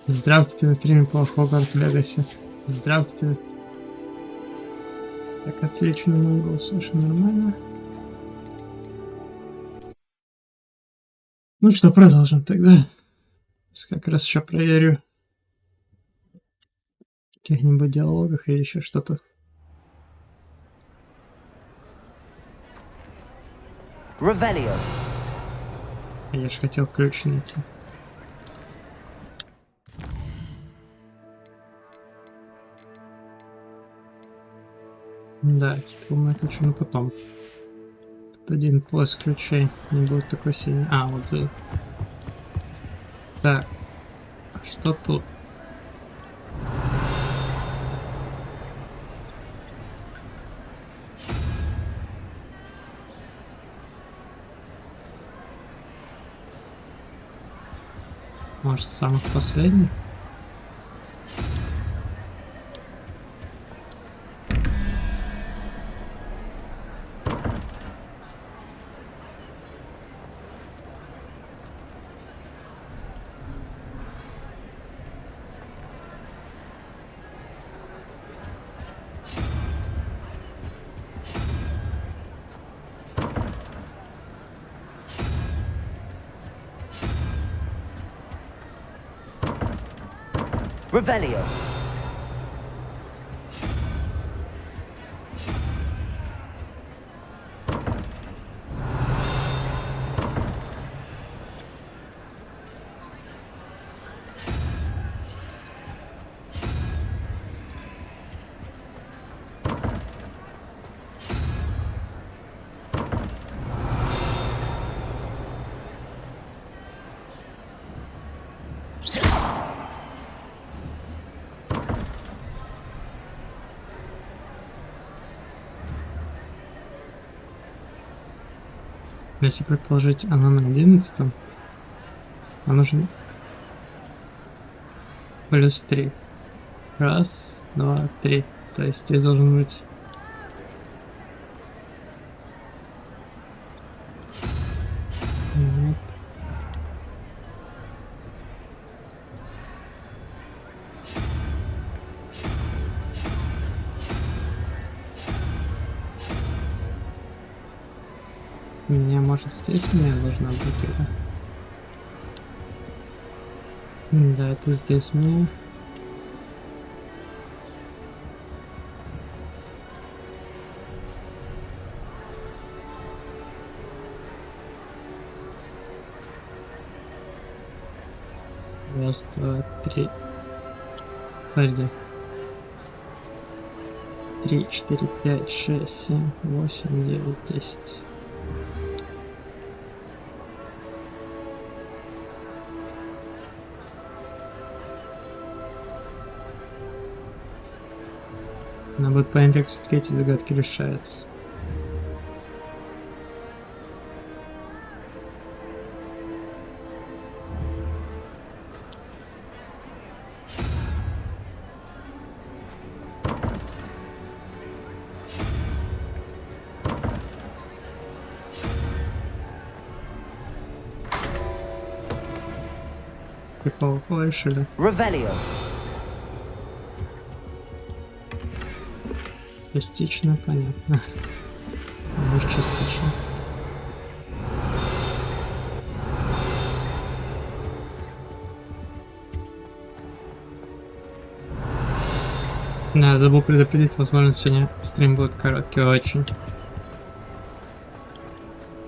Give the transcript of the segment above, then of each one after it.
Здравствуйте на стриме по Hogwarts Legacy. Здравствуйте на Так, отвечу на мой голос, слышу нормально. Ну что, продолжим тогда. Как раз еще проверю в каких-нибудь диалогах или еще что-то. Revelio. Я же хотел ключ найти. Да, хитрый ключ, но потом. Тут один поиск ключей не будет такой сильный. А, вот за... Так, а что тут? Может, самых последних? Revelio. Если предположить, она на 11, а нужно плюс 3. Раз, два, три. То есть здесь должен быть... Нет. У меня, может, здесь у меня должна быть игра. Да, это здесь мне. Раз, два, три. Подожди. 3, 4, 5, 6, 7, 8, 9, 10. Надо будет понять, как все-таки эти загадки решаются. Прикол, решили. Revelio. Частично, понятно. Может, частично. Да, забыл предупредить, возможно, сегодня стрим будет короткий очень.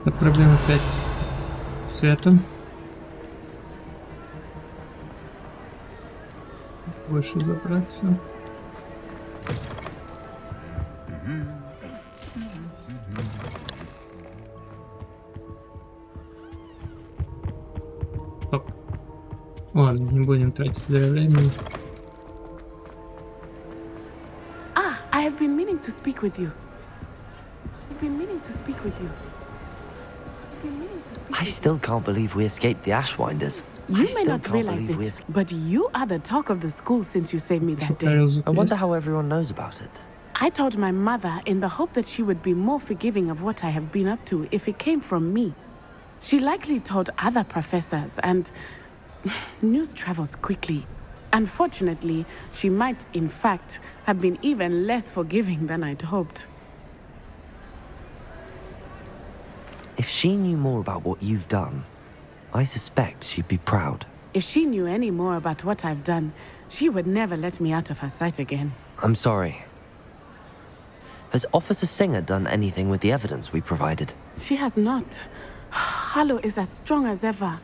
Это проблема опять с светом. Больше забраться. Стоп. Ладно, не будем тратить зря времени. I have been meaning to speak with you. I've been meaning to speak with you. I still can't believe we escaped the Ashwinders. You may not realize it, but you are the talk of the school since you saved me that day. I wonder how everyone knows about it. I told my mother in the hope that she would be more forgiving of what I have been up to if it came from me. She likely told other professors, and news travels quickly. Unfortunately, she might, in fact, have been even less forgiving than I'd hoped. If she knew more about what you've done, I suspect she'd be proud. If she knew any more about what I've done, she would never let me out of her sight again. I'm sorry. Has Officer Singer done anything with the evidence we provided? She has not. Harlow is as strong as ever.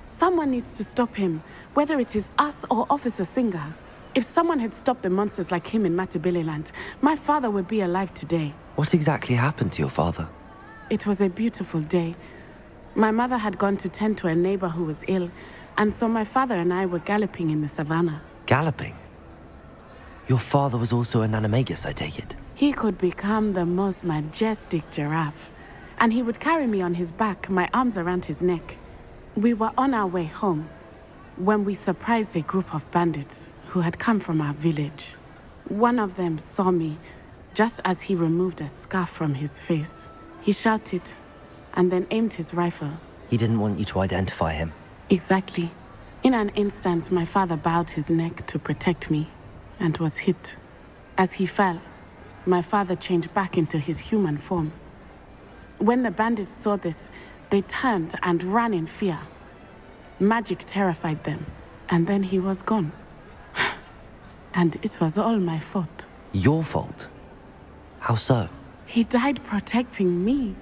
Someone needs to stop him, whether it is us or Officer Singer. If someone had stopped the monsters like him in Matabeleland, my father would be alive today. What exactly happened to your father? It was a beautiful day. My mother had gone to tend to a neighbor who was ill, and so my father and I were galloping in the savannah. Galloping? Your father was also an animagus, I take it? He could become the most majestic giraffe, and he would carry me on his back, my arms around his neck. We were on our way home when we surprised a group of bandits who had come from our village. One of them saw me just as he removed a scarf from his face. He shouted and then aimed his rifle. He didn't want you to identify him. Exactly. In an instant, my father bowed his neck to protect me and was hit. As he fell, my father changed back into his human form. When the bandits saw this, they turned and ran in fear. Magic terrified them, and then he was gone. And it was all my fault. Your fault? How so? He died protecting me.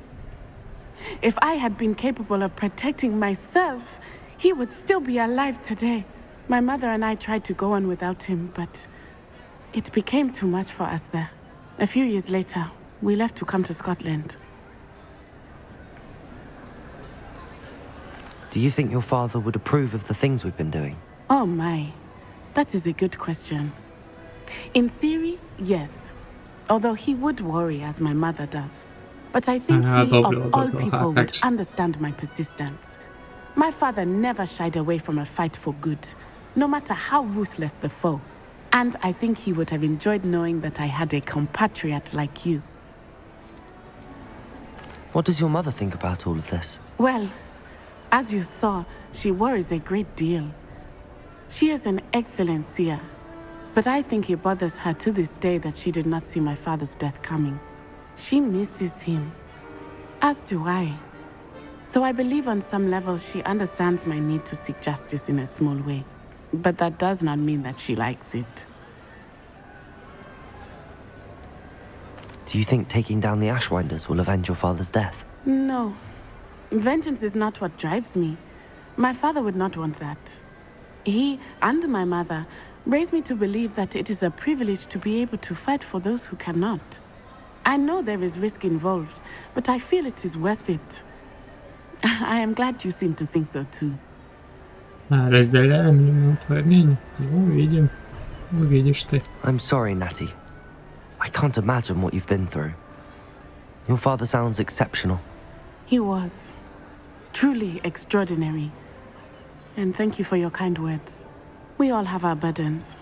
If I had been capable of protecting myself, he would still be alive today. My mother and I tried to go on without him, but it became too much for us there. A few years later, we left to come to Scotland. Do you think your father would approve of the things we've been doing? Oh my, that is a good question. In theory, yes. Although he would worry, as my mother does. But I think he, of all people, would understand my persistence. My father never shied away from a fight for good, no matter how ruthless the foe. And I think he would have enjoyed knowing that I had a compatriot like you. What does your mother think about all of this? Well, as you saw, she worries a great deal. She is an excellent seer. But I think it bothers her to this day that she did not see my father's death coming. She misses him. As do I. So I believe on some level she understands my need to seek justice in a small way. But that does not mean that she likes it. Do you think taking down the Ashwinders will avenge your father's death? No. Vengeance is not what drives me. My father would not want that. He and my mother raised me to believe that it is a privilege to be able to fight for those who cannot. I know there is risk involved, but I feel it is worth it. I am glad you seem to think so too. Разделяем ли мы твое мнение? Ну, увидим. Увидишь ты. I'm sorry, Natty. I can't imagine what you've been through. Your father sounds exceptional. He was. Truly extraordinary. And thank you for your kind words. We all have our burdens.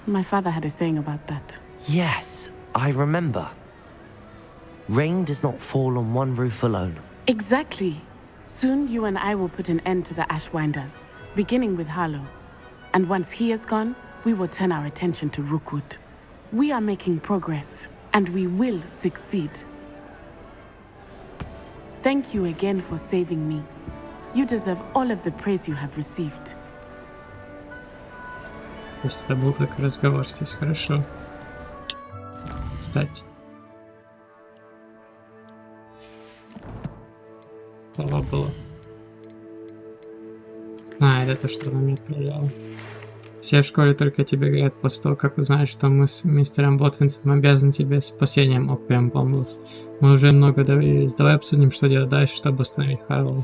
My father had a saying about that. Yes, I remember. Rain does not fall on one roof alone. Exactly. Soon you and I will put an end to the Ashwinders, beginning with Harlow. And once he is gone, we will turn our attention to Rookwood. We are making progress, and we will succeed. Thank you again for saving me. You deserve all of the praise you have received. То есть это был такой разговор здесь, хорошо. Стать. Слова было. Это то, что она мне отправляла. Все в школе только тебе говорят после того, как узнают, что мы с мистером Ботвинсом обязаны тебе спасением Опиум Бомбов. Мы уже много доверились. Давай обсудим, что делать дальше, чтобы остановить Харлоу.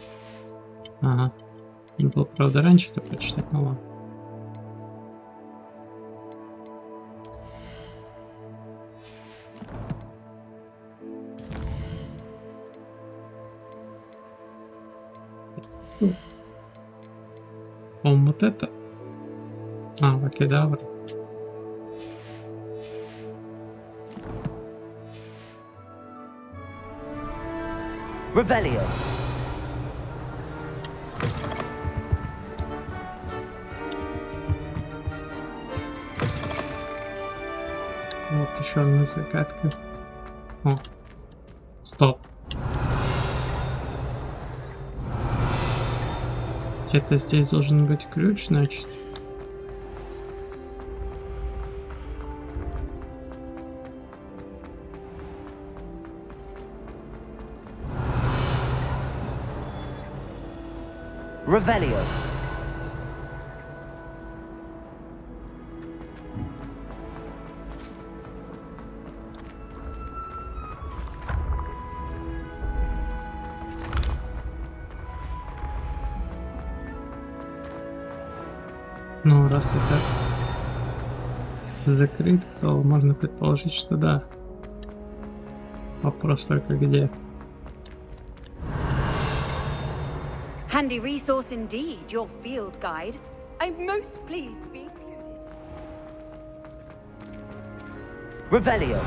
Ага. Не было, правда, раньше это прочитать, ну ладно. Вот это. Вакидавр. Revelio. еще одна загадка. О, стоп. Это здесь должен быть ключ, значит. Revelio. Ну, раз это закрыт, то можно предположить, что да. Вопрос только где. Handy resource indeed, your field guide. I'm most pleased to be included. Revelio.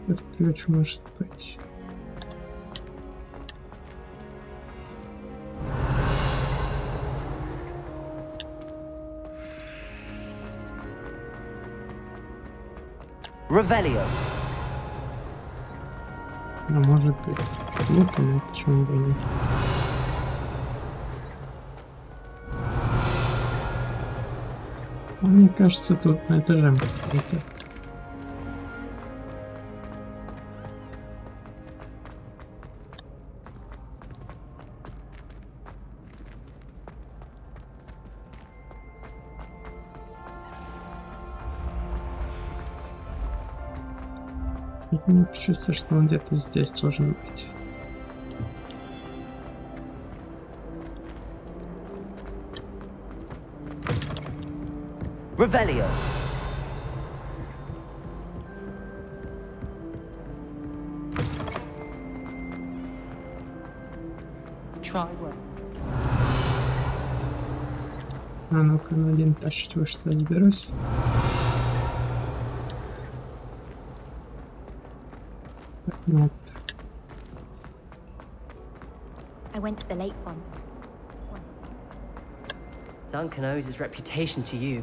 Этот ключ может быть. Revelio. А может быть, лупами, почему бы нет. А мне кажется, тут на этаже какой-то. Мне чувствуется, что он где-то здесь должен быть. Revelio. Try well. А ну-ка, на один тащить выше не берусь. Нет. I went to the late one. Duncan owes his reputation to you.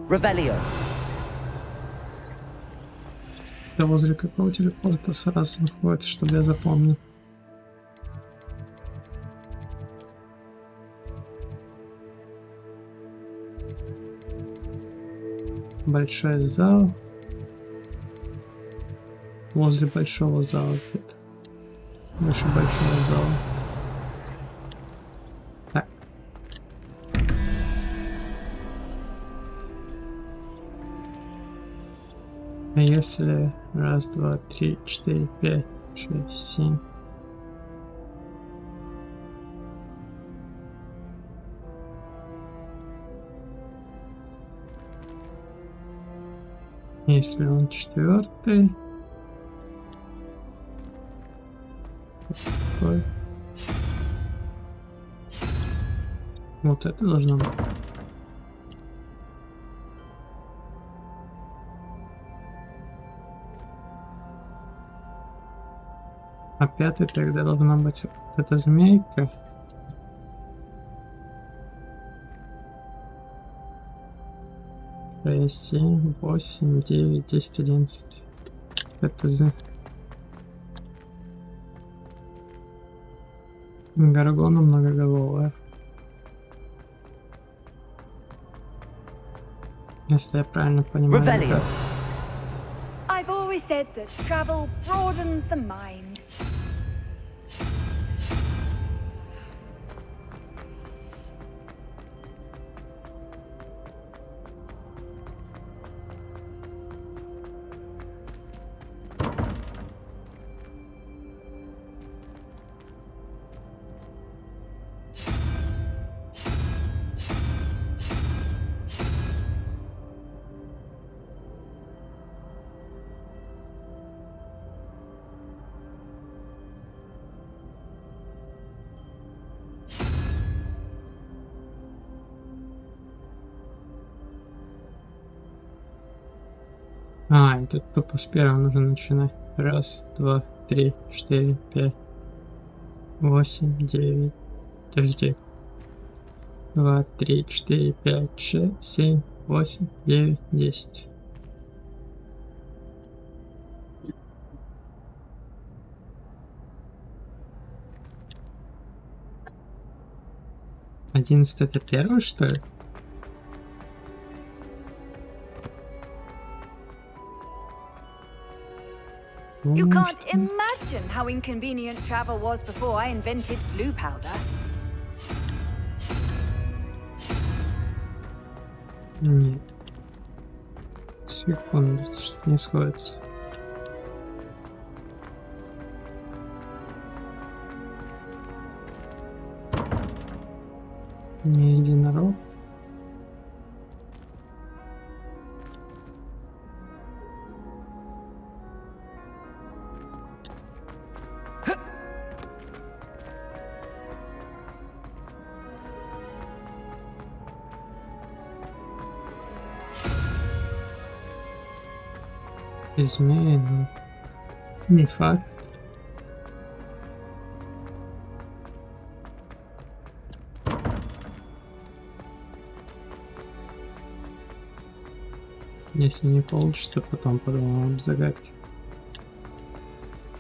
Revelio. Да возле какого телепорта сразу находится, чтобы я запомнил. Большой зал. Возле большого зала где-то. Выше большого зала. Так. А если раз, два, три, четыре, пять, шесть, семь. Если он четвертый. Такой. Вот это должно быть. А пятый тогда должна быть вот эта змейка. Шесть, 7, 8, 9, 10, 11. Это Гаргона многоголовая. Если я правильно понимаю. Revelio. I've always said that travel broadens the mind. А, это тупо с первого нужно начинать. 1, 2, 3, 4, 5, 8, 9. Подожди. 2, 3, 4, 5, 6, 7, 8, 9, 10. Одиннадцатый это первый, что ли? You can't imagine how inconvenient travel was before I invented flu powder. Нет. Секунду, что не сходится. Не единорог. Измену. Не факт. Если не получится, потом подумаем об загадке.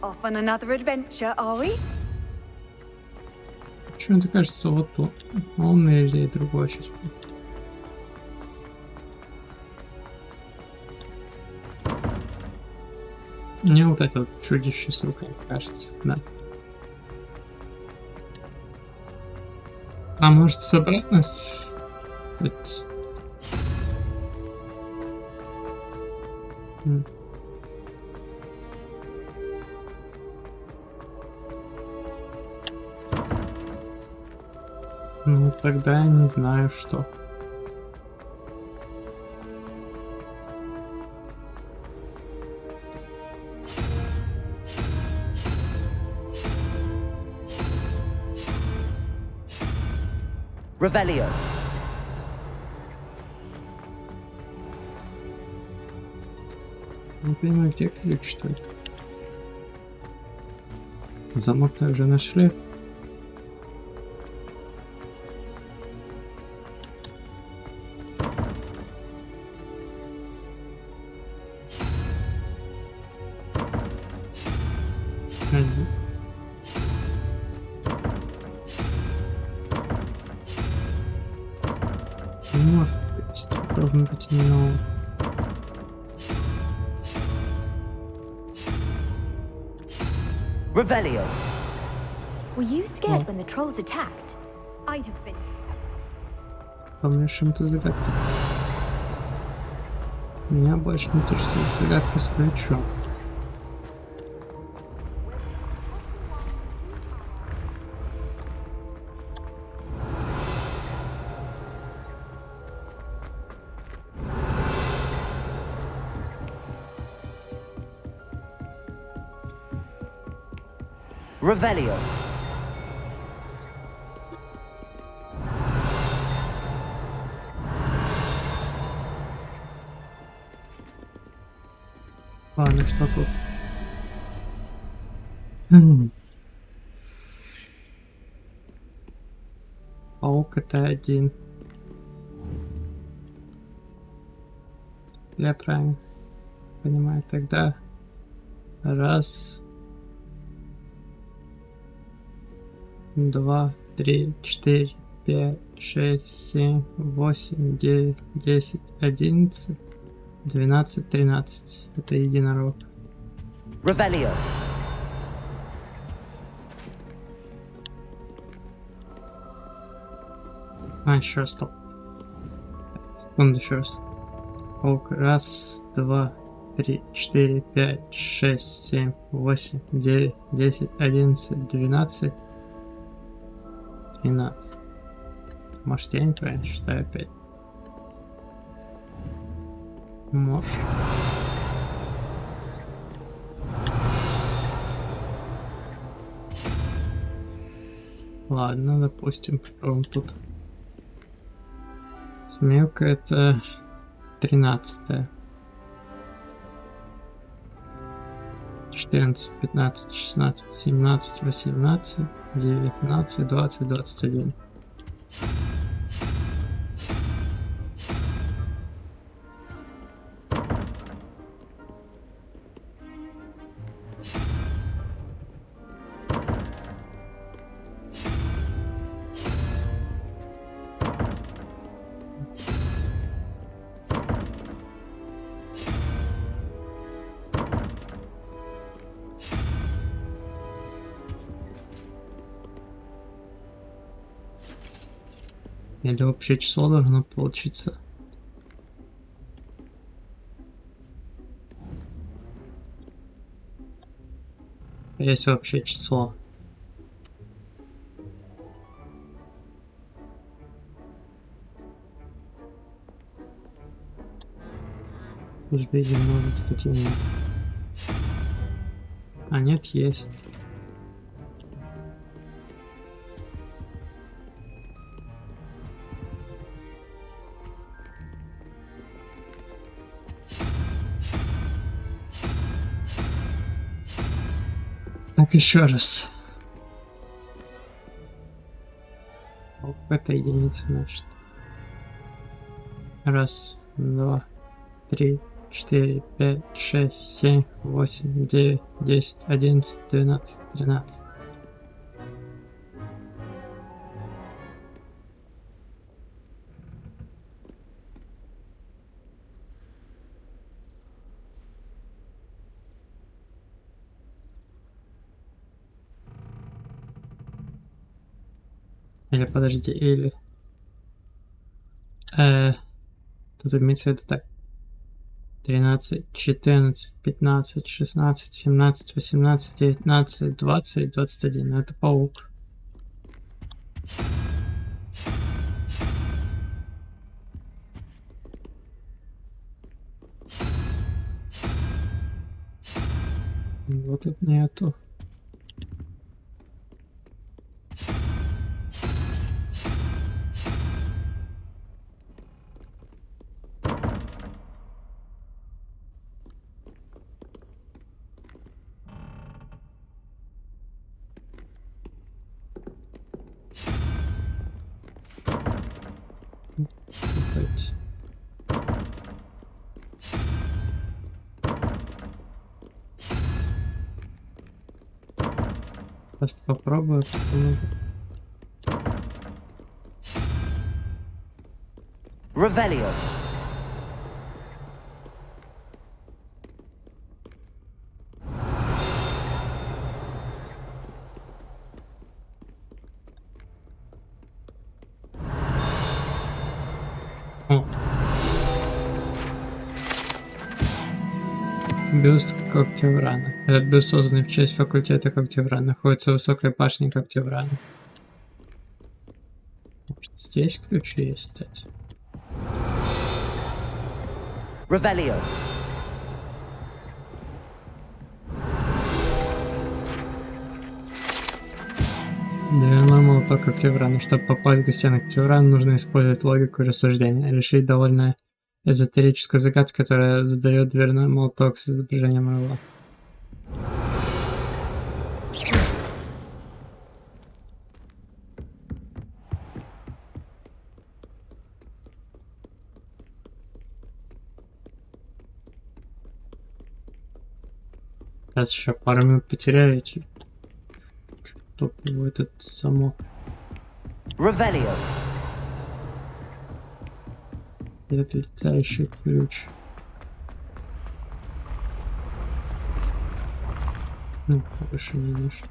Off on another adventure, are we? Почему-то кажется, вот тут он или другой сейчас. Мне вот это вот чудище с рукой кажется, да. А может с обратно с... Ну, тогда я не знаю, что. Revelio. Не понимаю, где ключ только. Замок-то уже нашли. Может быть, должен быть именно он. Revelio. Were you scared when the trolls attacked? I'd have been. Помнишь, чем-то загадка. Меня больше интересует загадка с ключом. Revelio. Ладно, что тут? Паук это один. Я правильно понимаю, тогда раз, 2, 3, 4, 5, 6, 7, 8, 9, 10, 11, 12, 13. Это единорог. Revelio. А, еще раз, стоп. Секунду, еще раз. Паук. Раз, 2, 3, 4, 5, 6, 7, 8, 9, 10, 11, 12, 13. Может, я неправильно считаю опять? Может. Ладно, допустим, попробуем тут. Змеюка это 13-е. 14, 15, 16, 17, 18, 19, 20, 21. Или общее число должно получиться. Есть общее число. Уж видим много, кстати, нет. А нет, есть. Так, еще раз. Вот это единица, значит. Раз, два, три, 4, 5, 6, 7, 8, 9, 10, 11, 12, 13. Или подождите, или... Тут имеется в виду так. 13, 14, 15, 16, 17, 18, 19, 20, 21. Это паук. Вот тут нету. Давайте. Просто попробую. Revelio. Бюст Когтеврана. Этот бюст, созданный в честь факультета Когтеврана, находится в высокой башне Когтеврана. Может, здесь ключи есть, кстати? Revelio. Дверной молоток Когтеврана. Чтобы попасть в гостиную Когтеврана, нужно использовать логику и рассуждения. Решить довольно эзотерическую загадку, которая задает дверной молоток с изображением орла. Сейчас еще пару минут потеряете. Топлю этот замок. Revelio. Это летающий ключ. Ну, больше не нашел.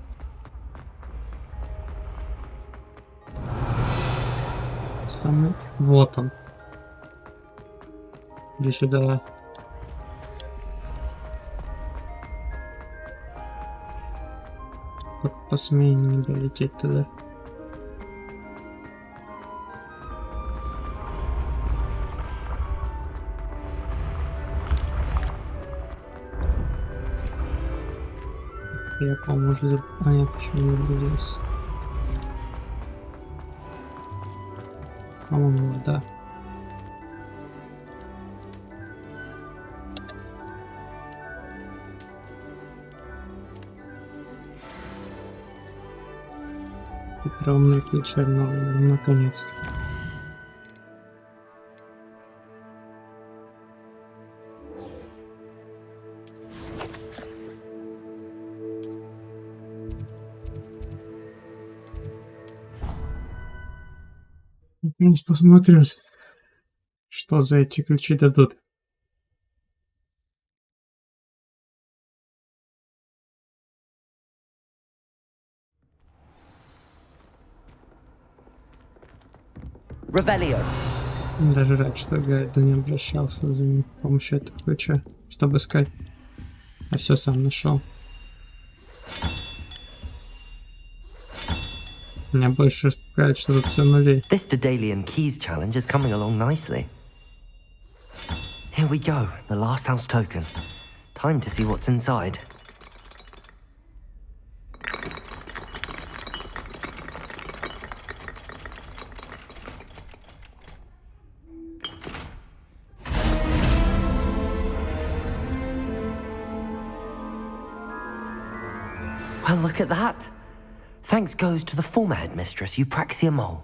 Самый... Вот он. Иди сюда. Как посмей не долететь туда. Я, по-моему, уже понятно, почему не выгрузился. По-моему, да. Хитроумный ключ, наконец-то. Наконец посмотрим, что за эти ключи дадут. Revelio. Даже рад, что Гарри не обращался за ним с помощью этого ключа, чтобы искать. А все сам нашел. Меня больше успокаивает, что тут все нулей. This Daedalian Keys challenge is coming along nicely. Here we go, the last house token. Time to see what's inside. Well, look at that. Thanks goes to the former headmistress, Eupraxia Mole.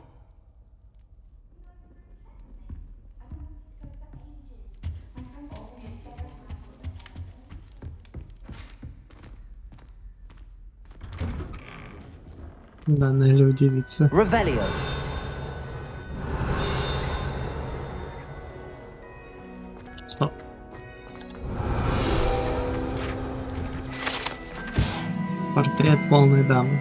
Да, Нелли удивится. Revelio. Стоп. Портрет полной дамы.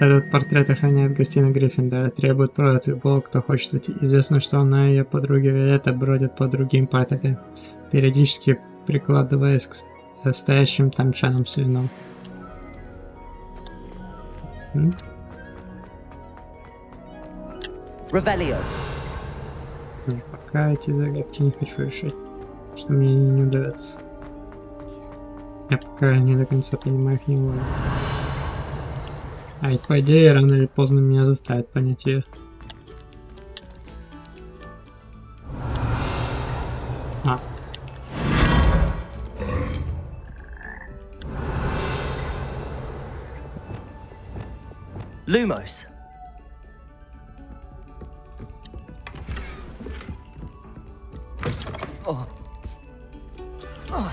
Этот портрет охраняет гостиную Гриффиндора, требует права от любого, кто хочет войти. Известно, что она и ее подруги Виолетта бродят по другим портретам, периодически прикладываясь к стоящим там чанам с вином. Revelio. Пока эти загадки не хочу решать, что мне они не удается. Я пока не до конца понимаю их неволю. А и по идее рано или поздно меня заставят понять ее. А. Lumos. Oh. Oh.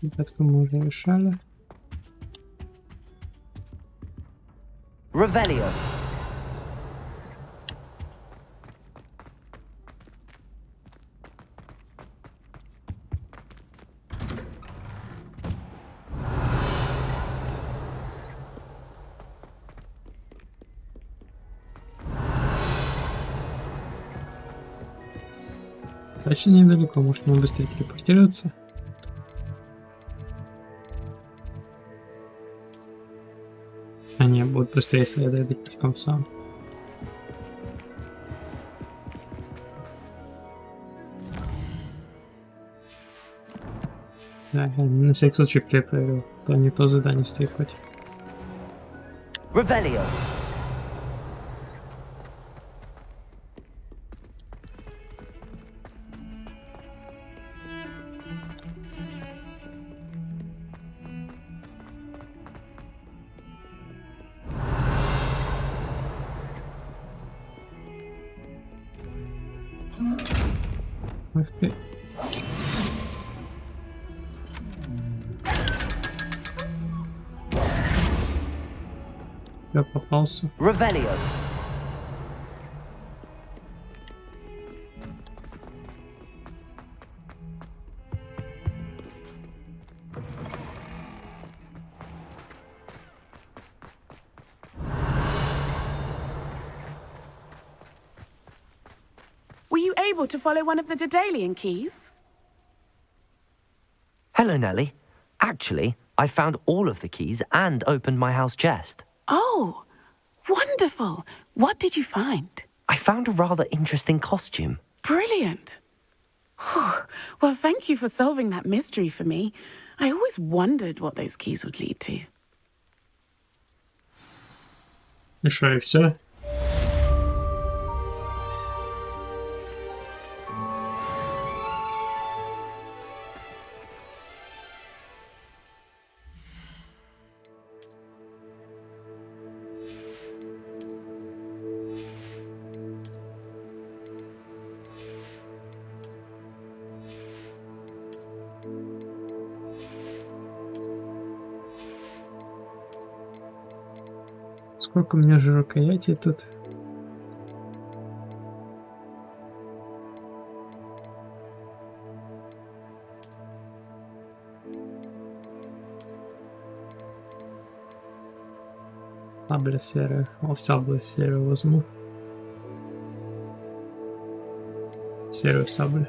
Загадку мы уже решали. Revelio. Точно недалеко, может мне быстрее телепортироваться? Они будут быстрее, если я дойду пешком сам. Да, я на всякий случай проверил, то не то задание стоит хоть. Revelio. Ах ты. Я попался. Revelio. Were you able to follow one of the Daedalian keys? Hello, Nellie. Actually, I found all of the keys and opened my house chest. Oh, wonderful. What did you find? I found a rather interesting costume. Brilliant. Well, thank you for solving that mystery for me. I always wondered what those keys would lead to. И что, и все? Сколько у меня же рукоятей тут? Сабля серая. О, саблю серую возьму. Серую саблю.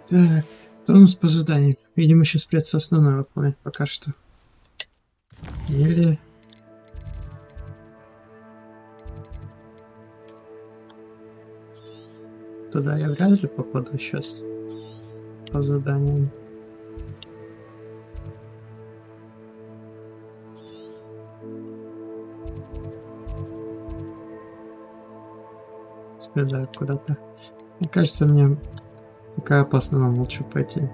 Так, что у нас по заданию? Видимо, сейчас придется основное выполнять пока что. Или... Туда я вряд ли попаду сейчас по заданиям. Сюда куда-то. Мне кажется, мне пока по основному лучше пойти.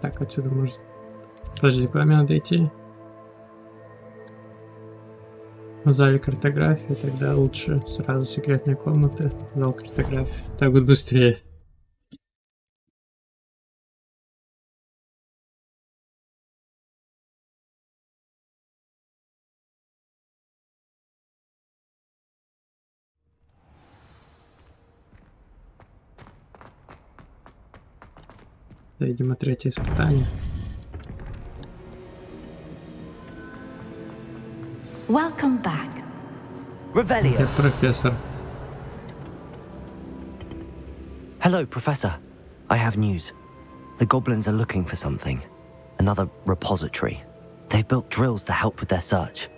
Так, отсюда может... Подожди, куда мне надо идти? В зале картографии, тогда лучше сразу секретные комнаты, зал картографии. Так будет быстрее. Это, видимо, третье испытание. Welcome back. Revelio. Это профессор. Hello, Professor. I have news. The goblins are looking for something. Another repository. They've built drills to help with their search.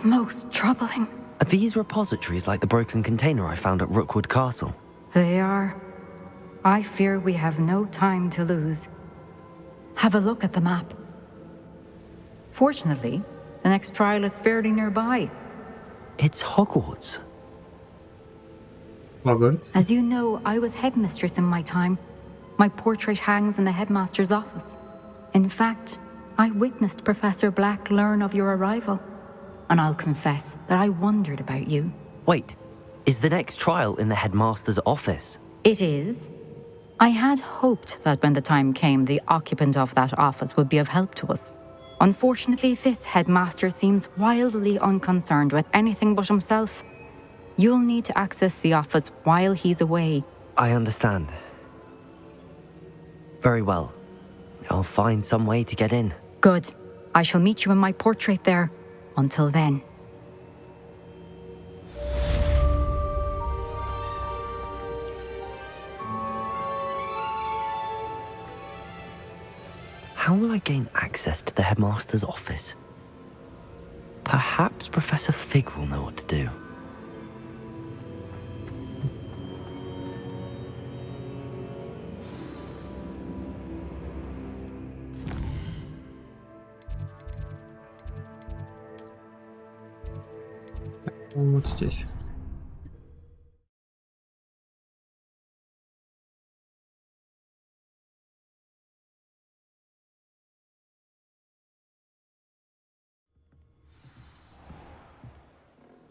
Most troubling. Are these repositories like the broken container I found at Rookwood Castle? They are. I fear we have no time to lose. Have a look at the map. Fortunately, the next trial is fairly nearby. It's Hogwarts. Hogwarts. As you know, I was headmistress in my time. My portrait hangs in the headmaster's office. In fact, I witnessed Professor Black learn of your arrival. And I'll confess that I wondered about you. Wait, is the next trial in the headmaster's office? It is. I had hoped that when the time came, the occupant of that office would be of help to us. Unfortunately, this headmaster seems wildly unconcerned with anything but himself. You'll need to access the office while he's away. I understand. Very well. I'll find some way to get in. Good. I shall meet you in my portrait there. Until then. How will I gain access to the headmaster's office? Perhaps Professor Fig will know what to do. Вот здесь.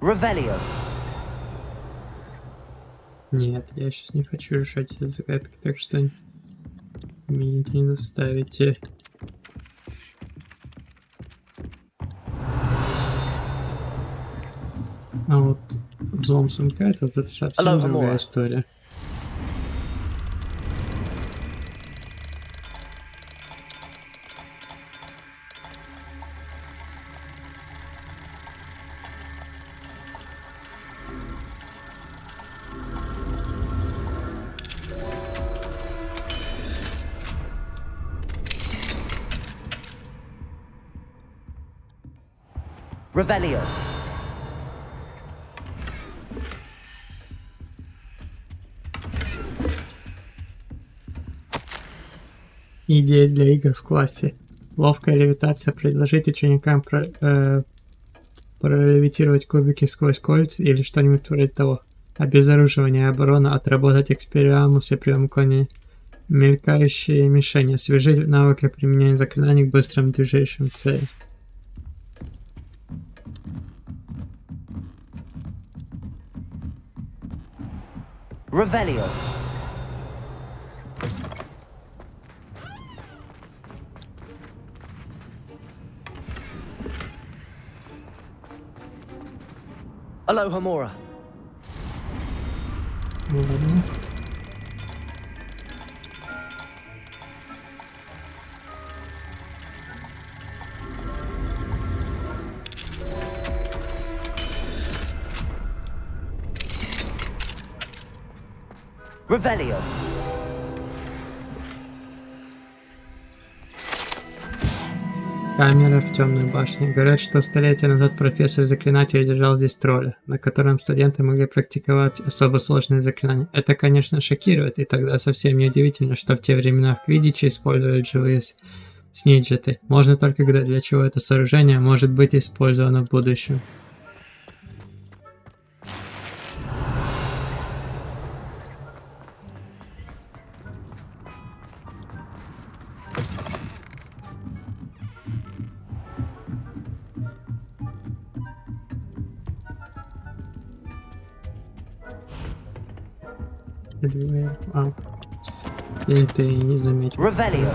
Revelio. Нет, я сейчас не хочу решать эти загадки, так что меня не заставите. А вот взлом сумка это совсем другая история. Revelio. Идея для игр в классе. Ловкая левитация. Предложить ученикам пролевитировать кубики сквозь кольца или что-нибудь вроде того. Обезоруживание и оборона. Отработать эксперимус и прием уклонения. Мелькающие мишени. Освежить навыки применения заклинаний к быстрым движениям цели. Revelio. Aloha Mora. Ладно. Revelio. Камера в темной башне. Говорят, что столетия назад профессор заклинатель держал здесь тролля, на котором студенты могли практиковать особо сложные заклинания. Это, конечно, шокирует, и тогда совсем не удивительно, что в те времена в Квиддиче использовали живые снеджеты. Можно только гадать, для чего это сооружение может быть использовано в будущем. А. Или ты не заметил. Revelio.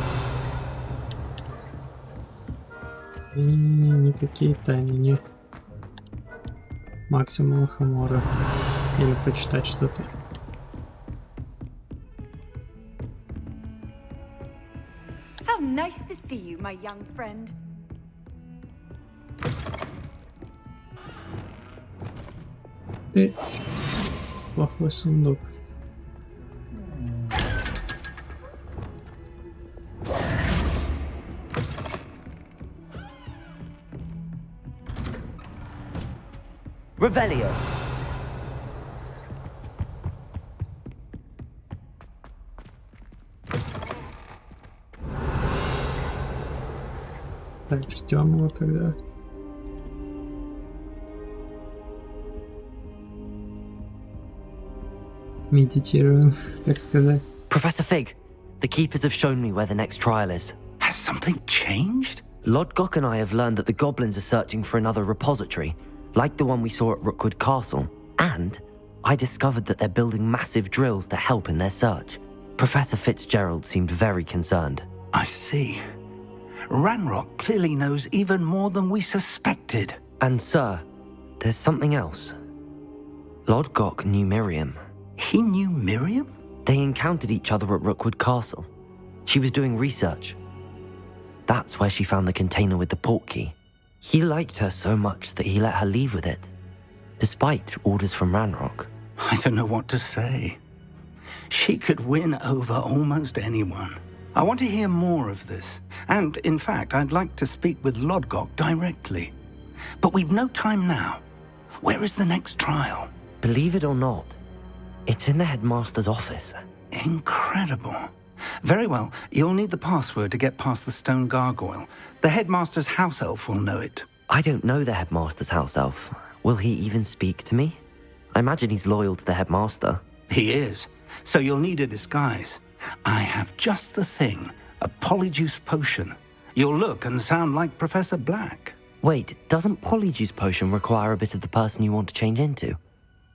Никакие тайны, не. Максимум Хамора. Или почитать что-то. How nice to see you, my young friend. Ты плохой сундук. Revelio. Так, ждем его тогда. Медитируем, так сказать. Professor Fig, the keepers have shown me where the next trial is. Has something changed? Lodgok and I have learned that the goblins are searching for another repository, like the one we saw at Rookwood Castle. And I discovered that they're building massive drills to help in their search. Professor Fitzgerald seemed very concerned. I see. Ranrock clearly knows even more than we suspected. And sir, there's something else. Lodgok knew Miriam. He knew Miriam? They encountered each other at Rookwood Castle. She was doing research. That's where she found the container with the port key. He liked her so much that he let her leave with it, despite orders from Ranrock. I don't know what to say. She could win over almost anyone. I want to hear more of this. And, in fact, I'd like to speak with Lodgok directly. But we've no time now. Where is the next trial? Believe it or not, it's in the headmaster's office. Incredible. Very well, you'll need the password to get past the stone gargoyle. The headmaster's house elf will know it. I don't know the headmaster's house elf. Will he even speak to me? I imagine he's loyal to the headmaster. He is. So you'll need a disguise. I have just the thing. A polyjuice potion. You'll look and sound like Professor Black. Wait, doesn't Polyjuice Potion require a bit of the person you want to change into?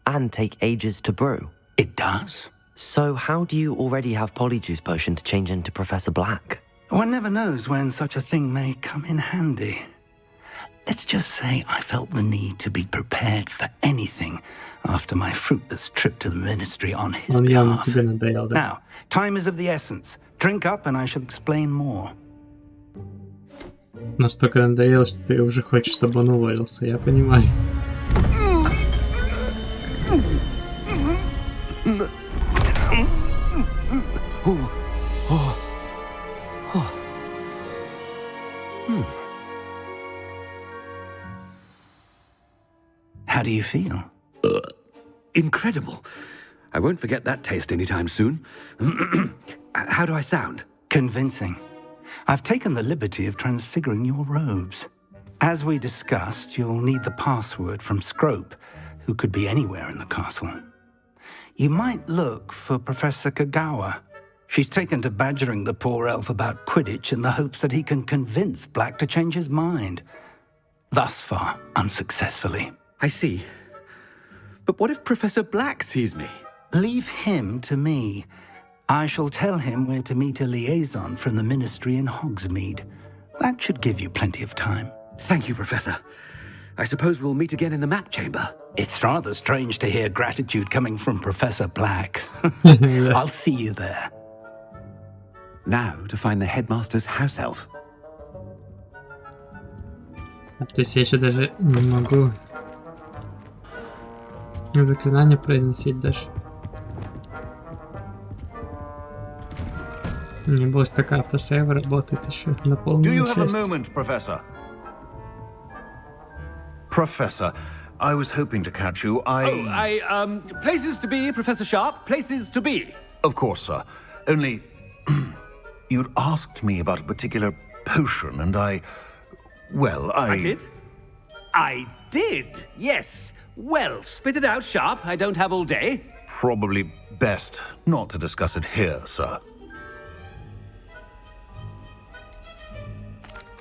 And take ages to brew? It does? So how do you already have Polyjuice Potion to change into Professor Black? One never knows when such a thing may come in handy. Let's just say I felt the need to be prepared for anything after my fruitless trip to the ministry on his Он явно behalf. тебе надоел, да? Now, time is of the essence. Drink up and I shall explain more. Настолько надоело, что ты уже хочешь, чтобы он уволился, я понимаю. How do you feel? Incredible. I won't forget that taste anytime soon. How do I sound? Convincing. I've taken the liberty of transfiguring your robes. As we discussed, you'll need the password from Scrope, who could be anywhere in the castle. You might look for Professor Kagawa. She's taken to badgering the poor elf about Quidditch in the hopes that he can convince Black to change his mind. Thus far, unsuccessfully. I see. But what if Professor Black sees me? Leave him to me. I shall tell him where to meet a liaison from the ministry in Hogsmeade. That should give you plenty of time. Thank you, Professor. I suppose we'll meet again in the map chamber. It's rather strange to hear gratitude coming from Professor Black. I'll see you there. Now to find the headmaster's house elf. То есть я еще даже не могу заклинание произносить даже. Небось так автосейв работает еще на полную Do you have a часть. moment, Professor? Professor, I was hoping to catch you. Places to be, Professor Sharp, places to be. Of course, sir. Only, you'd asked me about a particular potion, and I did? I did, yes. Well, spit it out, Sharp. I don't have all day. Probably best not to discuss it here, sir.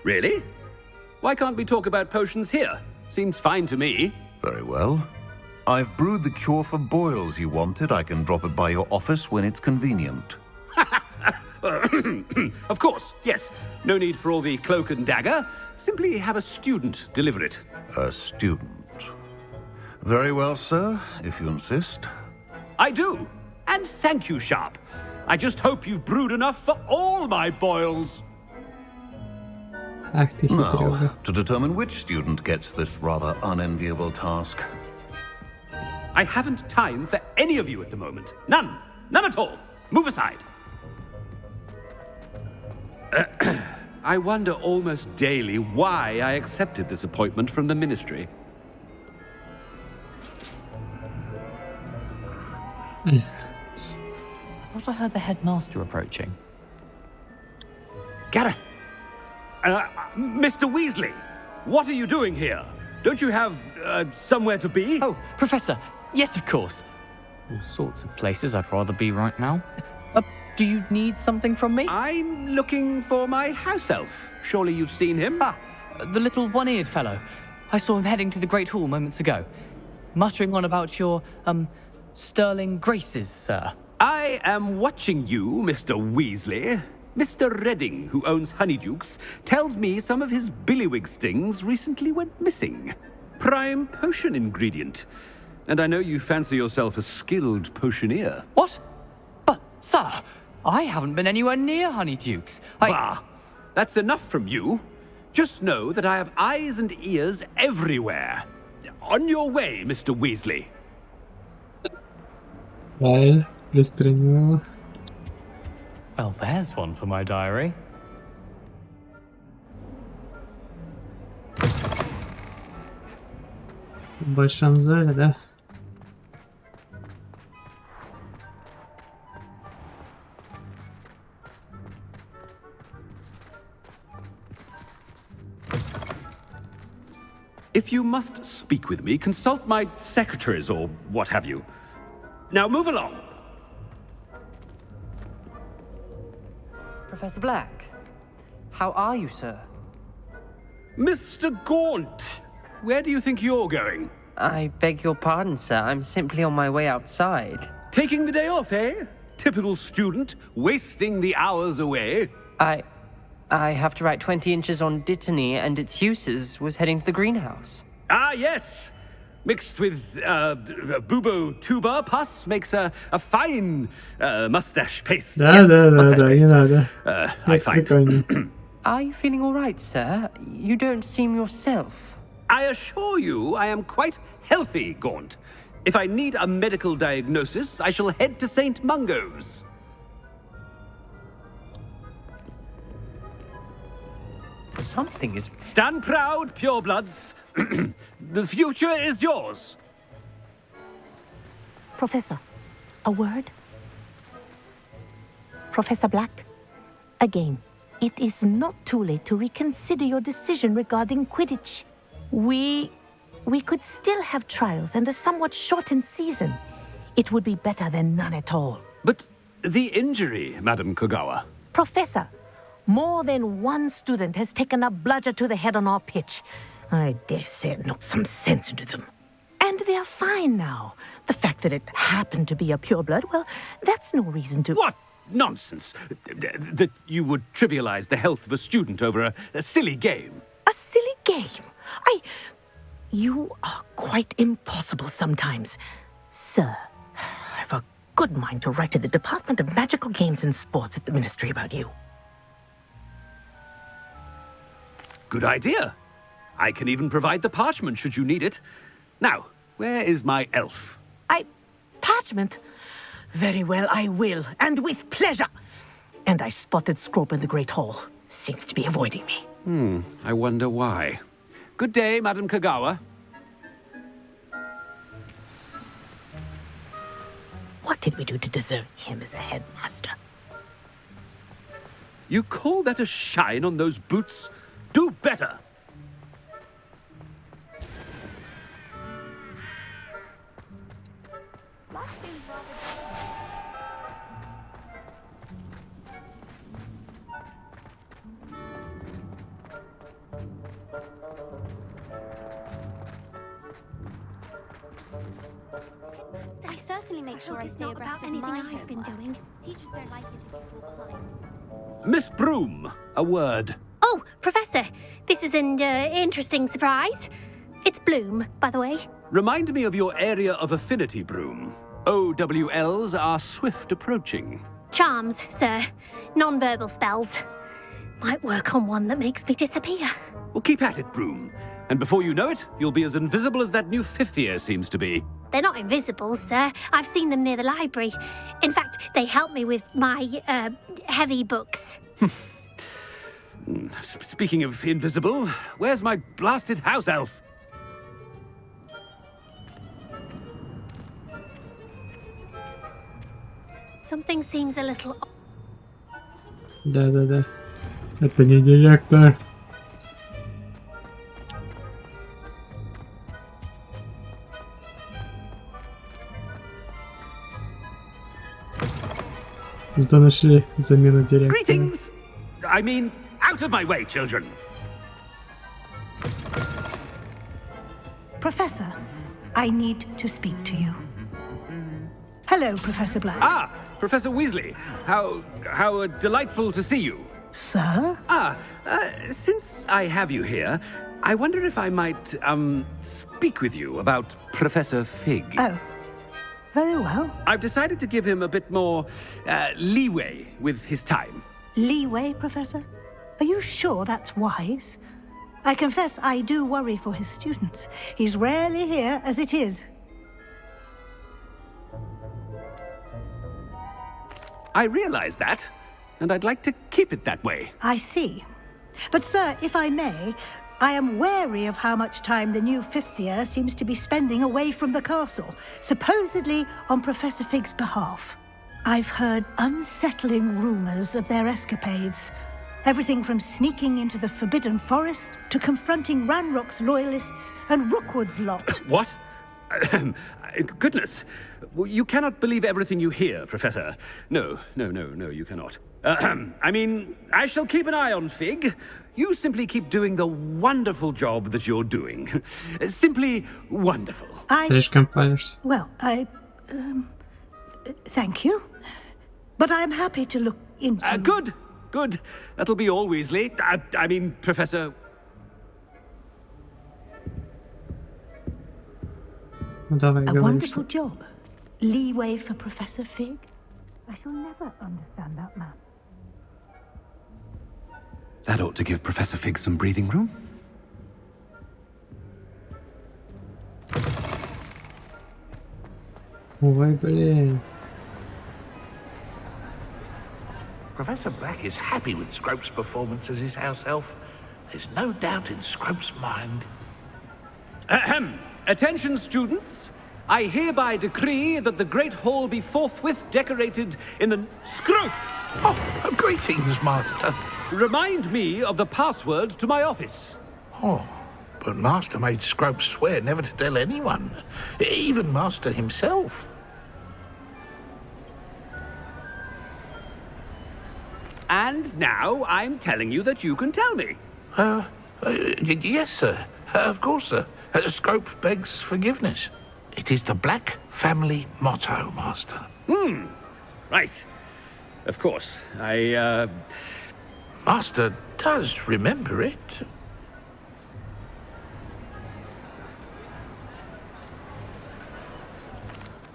Really? Why can't we talk about potions here? Seems fine to me. Very well. I've brewed the cure for boils you wanted. I can drop it by your office when it's convenient. Of course, yes. No need for all the cloak and dagger. Simply have a student deliver it. A student. Very well, sir, if you insist. I do. And thank you, Sharp. I just hope you've brewed enough for all my boils. Ах ты хитрюга. Now, to determine which student gets this rather unenviable task. I haven't time for any of you at the moment. None. None at all. Move aside. I wonder almost daily why I accepted this appointment from the ministry. I thought I heard the headmaster approaching. Gareth! Mr. Weasley! What are you doing here? Don't you have somewhere to be? Oh, Professor! Yes, of course. All sorts of places I'd rather be right now. Do you need something from me? I'm looking for my house elf. Surely you've seen him? Ah, the little one-eared fellow. I saw him heading to the Great Hall moments ago, muttering on about your, sterling graces, sir. I am watching you, Mr. Weasley. Mr. Redding, who owns Honeydukes, tells me some of his billywig stings recently went missing. Prime potion ingredient. And I know you fancy yourself a skilled potioneer. What? But, sir, I haven't been anywhere near Honeydukes. Bah! That's enough from you. Just know that I have eyes and ears everywhere. On your way, Mr. Weasley. Правильно, пристранила. Well, there's one for my diary. В большом зале, да? If you must speak with me, consult my secretaries or what have you. Now move along. Professor Black, how are you, sir? Mr. Gaunt, where do you think you're going? I beg your pardon, sir. I'm simply on my way outside. Taking the day off, eh? Typical student, wasting the hours away. I have to write 20 inches on Dittany and its uses. Was heading to the greenhouse. Ah, yes. Mixed with bubo tuber pus makes a fine mustache paste. Да, Yes, да, да, mustache да, не paste. надо. I Это find. прикольно. Are you feeling all right, sir? You don't seem yourself. I assure you I am quite healthy, Gaunt. If I need a medical diagnosis, I shall head to St. Mungo's. Something is... Stand proud, purebloods. The future is yours. Professor, a word? Professor Black, again, it is not too late to reconsider your decision regarding Quidditch. We could still have trials and a somewhat shortened season. It would be better than none at all. But the injury, Madam Kogawa. Professor, more than one student has taken a bludger to the head on our pitch. I dare say it knocked some sense into them. And they're fine now. The fact that it happened to be a pureblood, well, that's no reason to... What nonsense! That you would trivialize the health of a student over a silly game. A silly game? You are quite impossible sometimes. Sir, I've a good mind to write to the Department of Magical Games and Sports at the Ministry about you. Good idea. I can even provide the parchment should you need it. Now, where is my elf? Parchment? Very well, I will, and with pleasure. And I spotted Scrope in the Great Hall. Seems to be avoiding me. I wonder why. Good day, Madam Kagawa. What did we do to deserve him as a headmaster? You call that a shine on those boots? Do better! I certainly make sure I stay abreast of anything I've been doing. Teachers don't like it if you fall behind. Miss Broom, a word. Oh, Professor, this is an interesting surprise. It's Bloom, by the way. Remind me of your area of affinity, Broom. OWLs are swift approaching. Charms, sir. Non-verbal spells. Might work on one that makes me disappear. Well, keep at it, Broom. And before you know it, you'll be as invisible as that new fifth year seems to be. They're not invisible, sir. I've seen them near the library. In fact, they help me with my, heavy books. Speaking of invisible, where's my blasted house elf? Something seems a little... Да-да-да. Это не директор. Зато нашли замену директора. Greetings! I mean, out of my way, children! Professor, I need to speak to you. Hello, Professor Black. Ah, Professor Weasley. How delightful to see you. Sir? Since I have you here, I wonder if I might, speak with you about Professor Fig. Oh, very well. I've decided to give him a bit more, leeway with his time. Leeway, Professor? Are you sure that's wise? I confess I do worry for his students. He's rarely here as it is. I realize that, and I'd like to keep it that way. I see. But, sir, if I may, I am wary of how much time the new fifth year seems to be spending away from the castle, supposedly on Professor Fig's behalf. I've heard unsettling rumors of their escapades. Everything from sneaking into the Forbidden Forest to confronting Ranrock's loyalists and Rookwood's lot. What? Goodness. You cannot believe everything you hear, Professor. No, you cannot. I mean, I shall keep an eye on Fig. You simply keep doing the wonderful job that you're doing. Simply wonderful. Well, thank you. But I'm happy to look into... Good. That'll be all, Weasley. I mean, Professor... A wonderful job. Leeway for Professor Fig? I shall never understand that man. That ought to give Professor Fig some breathing room. Ой, блин. Professor Black is happy with Scrope's performance as his house elf. There's no doubt in Scrope's mind. Attention, students. I hereby decree that the Great Hall be forthwith decorated in the... Scrope! Oh, greetings, Master. Remind me of the password to my office. Oh, but Master made Scrope swear never to tell anyone, even Master himself. And now I'm telling you that you can tell me. Yes, sir. Of course, sir. Scrope begs forgiveness. It is the Black family motto, Master. Right. Of course. Master does remember it.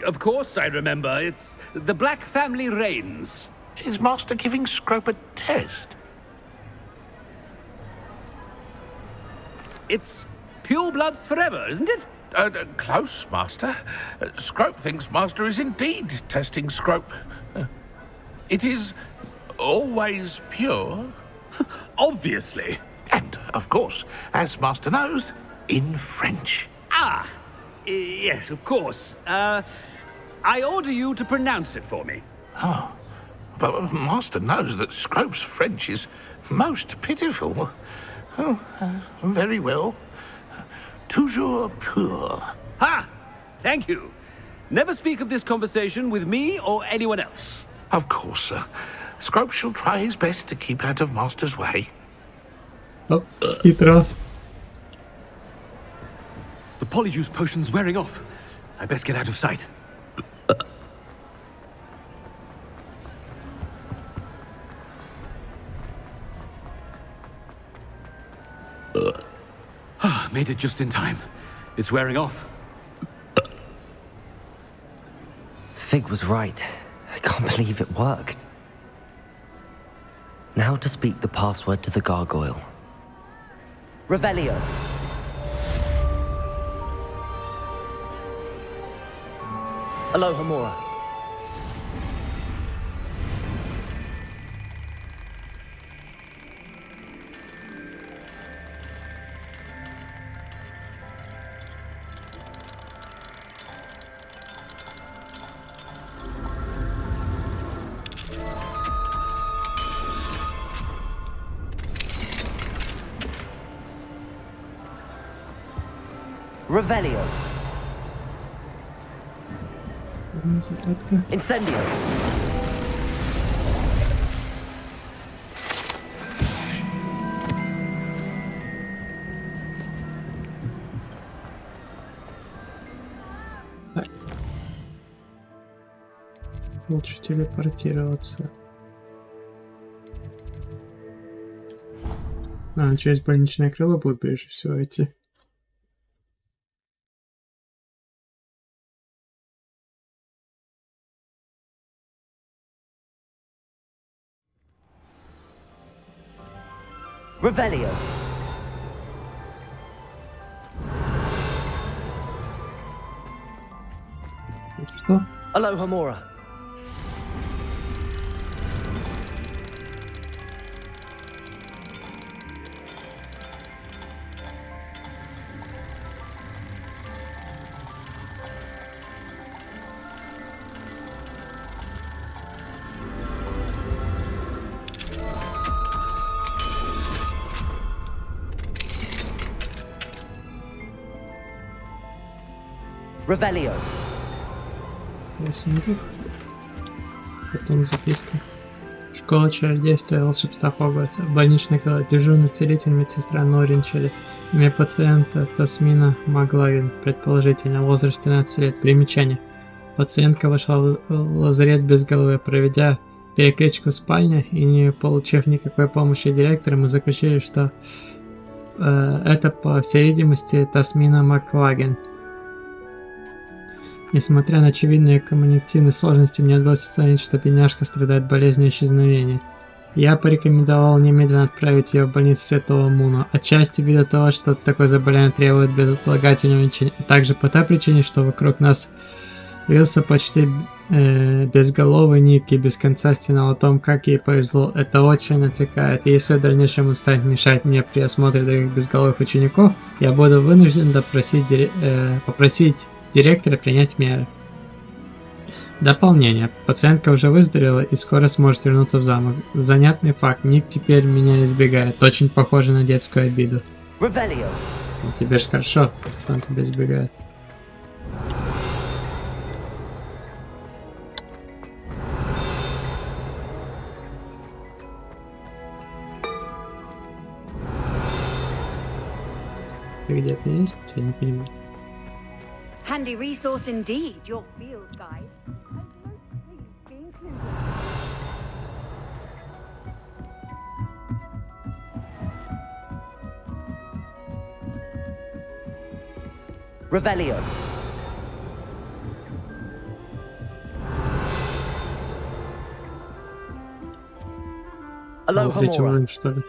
Of course I remember. It's the Black family reigns. Is Master giving Scrope a test? It's pure bloods forever, isn't it? Close, Master. Scrope thinks Master is indeed testing Scrope. It is always pure. Obviously. And, of course, as Master knows, in French. Ah, yes, of course. I order you to pronounce it for me. Oh, but Master knows that Scrope's French is most pitiful. Oh, very well. Toujours pur. Ha! Thank you. Never speak of this conversation with me or anyone else. Of course, sir. Scrope shall try his best to keep out of Master's way. Oh, хитро. The polyjuice potion's wearing off. I best get out of sight. Made it just in time. It's wearing off. Fig was right. I can't believe it worked. Now to speak the password to the gargoyle. Revelio. Alohomora. Revelio. Incendio. Так. Лучше телепортироваться. Через больничное крыло будет прежде всего идти. Revelio. Что? Alohomora. Revelio. Сундук. Потом записка. Школа чародейства и волшебства Хогвартса. Больничное крыло. Дежурный целитель, медсестра Норинчели. Имя пациента Тасмина Маглаген. Предположительно, возраст 13 лет. Примечание. Пациентка вошла в лазарет без головы. Проведя перекличку в спальне и не получив никакой помощи директора, мы заключили, что это, по всей видимости, Тасмина Маклаген. Несмотря на очевидные коммуникативные сложности, мне удалось установить, что бедняжка страдает болезнью исчезновения. Я порекомендовал немедленно отправить ее в больницу Святого Муна, отчасти ввиду того, что такое заболевание требует безотлагательного лечения, а также по той причине, что вокруг нас вился почти безголовый Ник и без конца стенал о том, как ей повезло. Это очень отвлекает. Если в дальнейшем он станет мешать мне при осмотре других безголовых учеников, я буду вынужден попросить директора принять меры. Дополнение. Пациентка уже выздоровела и скоро сможет вернуться в замок. Занятный факт. Ник теперь меня избегает. Очень похоже на детскую обиду. Revelio. Тебе же хорошо, что он тебя избегает. Ты где-то есть? Я не понимаю. Handy resource indeed, your field guide. I'm most pleased to be included. Revelio. Aloha, Третий Mora. уровень, что ли?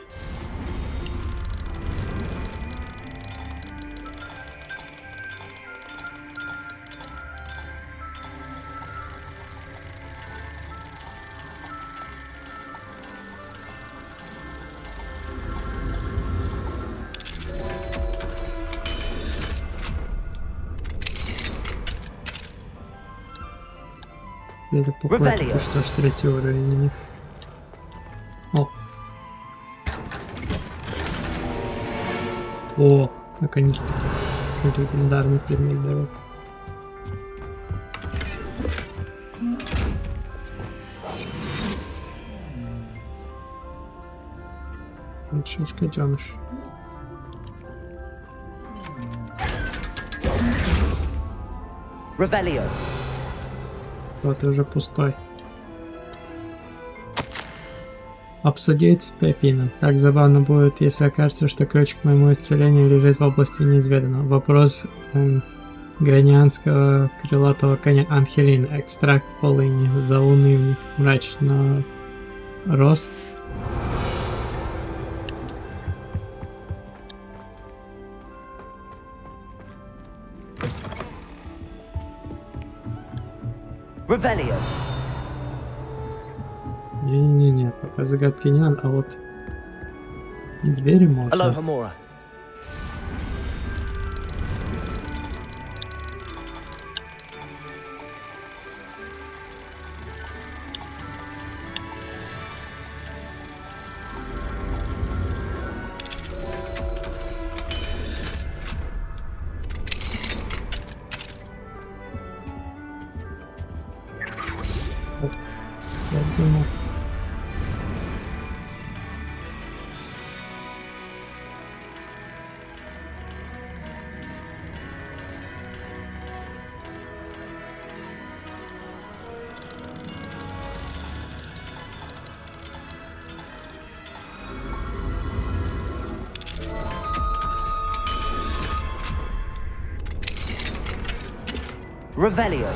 Это походу, что ж третий уровень у них. О. О, наконец-то. Легендарный предмет дорог. Вот что ж, котеныш. Revelio. Вот уже пустой. Обсудить с Пепином. Как забавно будет, если окажется, что ключ к моему исцелению лежит в области неизведанного. Вопрос гранианского крылатого коня Анхелин. Экстракт полыни. Заунывник. Мрачно. Рост. Revelio. Не-не-не, пока загадки не надо, а вот двери можно. Aloha, Mora. Замок. Revelio.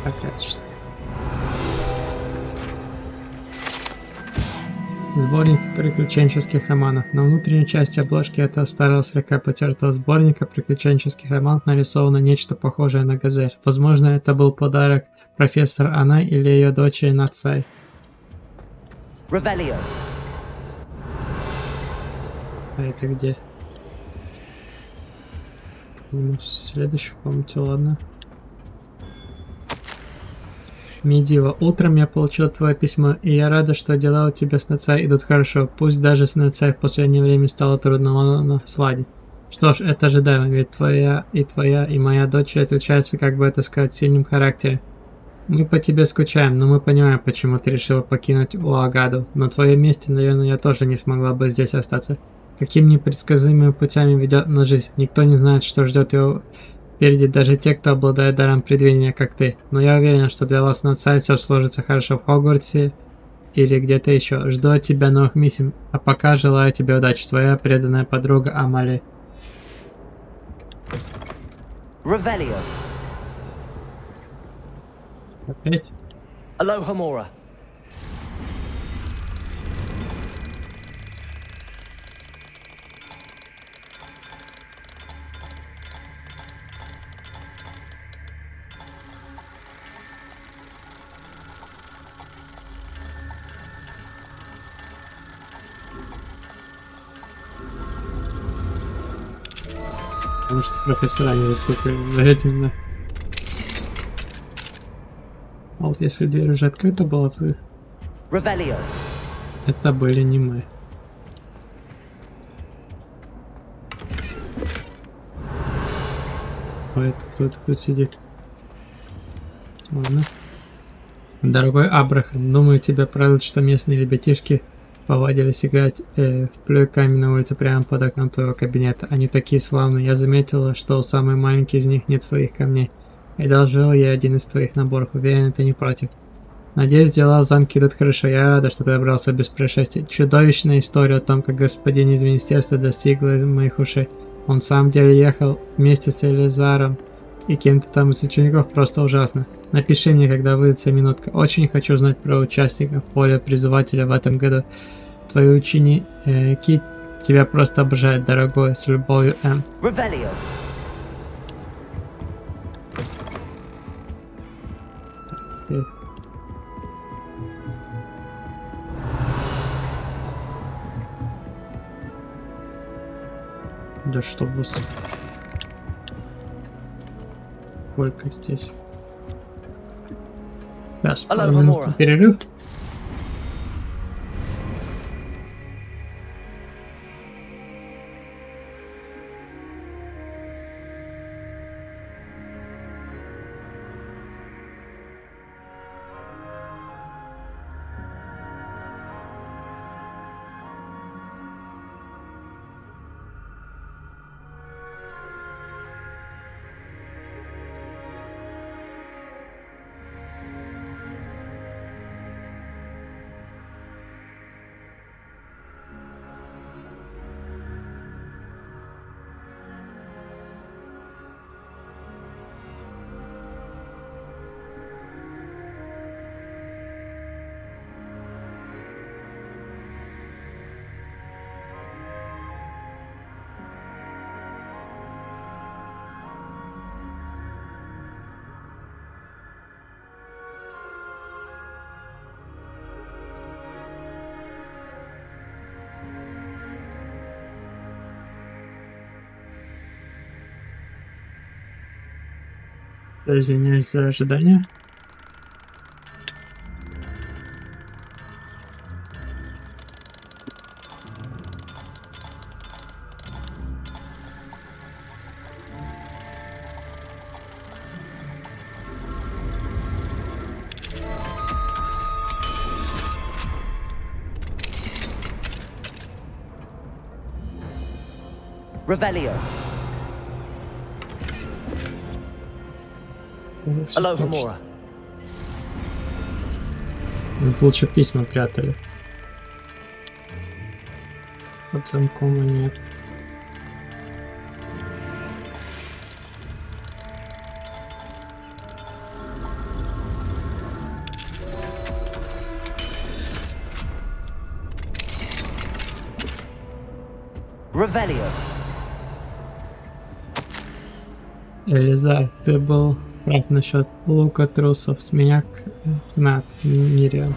Опять. Сборник приключенческих романов. На внутренней части обложки этого старого слегка потертого сборника приключенческих романов нарисовано нечто похожее на газель. Возможно, это был подарок профессора Анна или ее дочери Нацай. Revelio. А это где? Ну, в следующей комнате, ладно. Медива, утром я получил твое письмо, и я рада, что дела у тебя с Нацай идут хорошо. Пусть даже с Нацай в последнее время стало трудно сладить. Что ж, это ожидаемо, ведь твоя, и моя дочь отличаются, как бы это сказать, сильным характером. Мы по тебе скучаем, но мы понимаем, почему ты решила покинуть Уагаду. На твоем месте, наверное, я тоже не смогла бы здесь остаться. Какими непредсказуемыми путями ведет на жизнь. Никто не знает, что ждет его впереди, даже те, кто обладает даром предвидения, как ты. Но я уверен, что для вас на сайте все сложится хорошо в Хогвартсе или где-то еще. Жду от тебя новых миссий, а пока желаю тебе удачи. Твоя преданная подруга Амали. Revelio. Опять? Aloha, Mora. Потому что профессора не выступили за этим, да. А вот если дверь уже открыта была, то Revelio. это были не мы. Ой, это кто-то тут сидит. Ладно. Дорогой Абрахам, думаю, тебе правда, что местные ребятишки повадились играть в плюйками на улице прямо под окном твоего кабинета. Они такие славные. Я заметила, что у самой маленькой из них нет своих камней. И одолжил ей один из твоих наборов. Уверен, ты не против. Надеюсь, дела в замке идут хорошо. Я рада, что ты добрался без происшествий. Чудовищная история о том, как господин из министерства достигла моих ушей. Он на самом деле ехал вместе с Элизаром и кем-то там из учеников, просто ужасно. Напиши мне, когда выдастся минутка. Очень хочу знать про участников поля призывателя в этом году. Твои ученики тебя просто обожают, дорогой. С любовью, М. Revelio. Да что бы... Сколько здесь? Сейчас, пару минут перерыв. Извиняюсь за ожидание. Revelio. Aloha Mora. Мы лучше письма прятали. Под замком нет. Revelio. Элизар, ты был прав насчет лука трусов. С меня кнат, миром.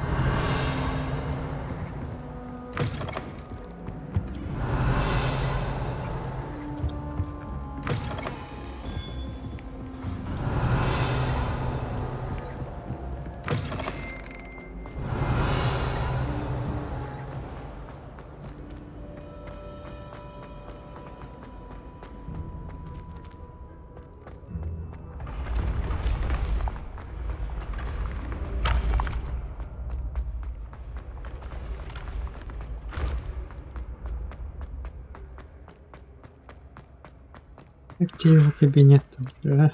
Где его кабинет там, да?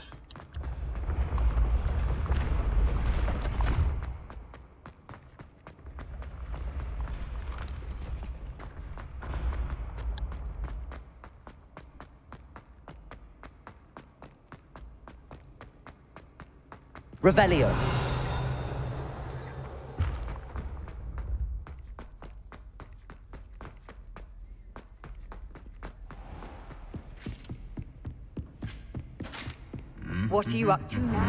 Revelio. What are you up to now?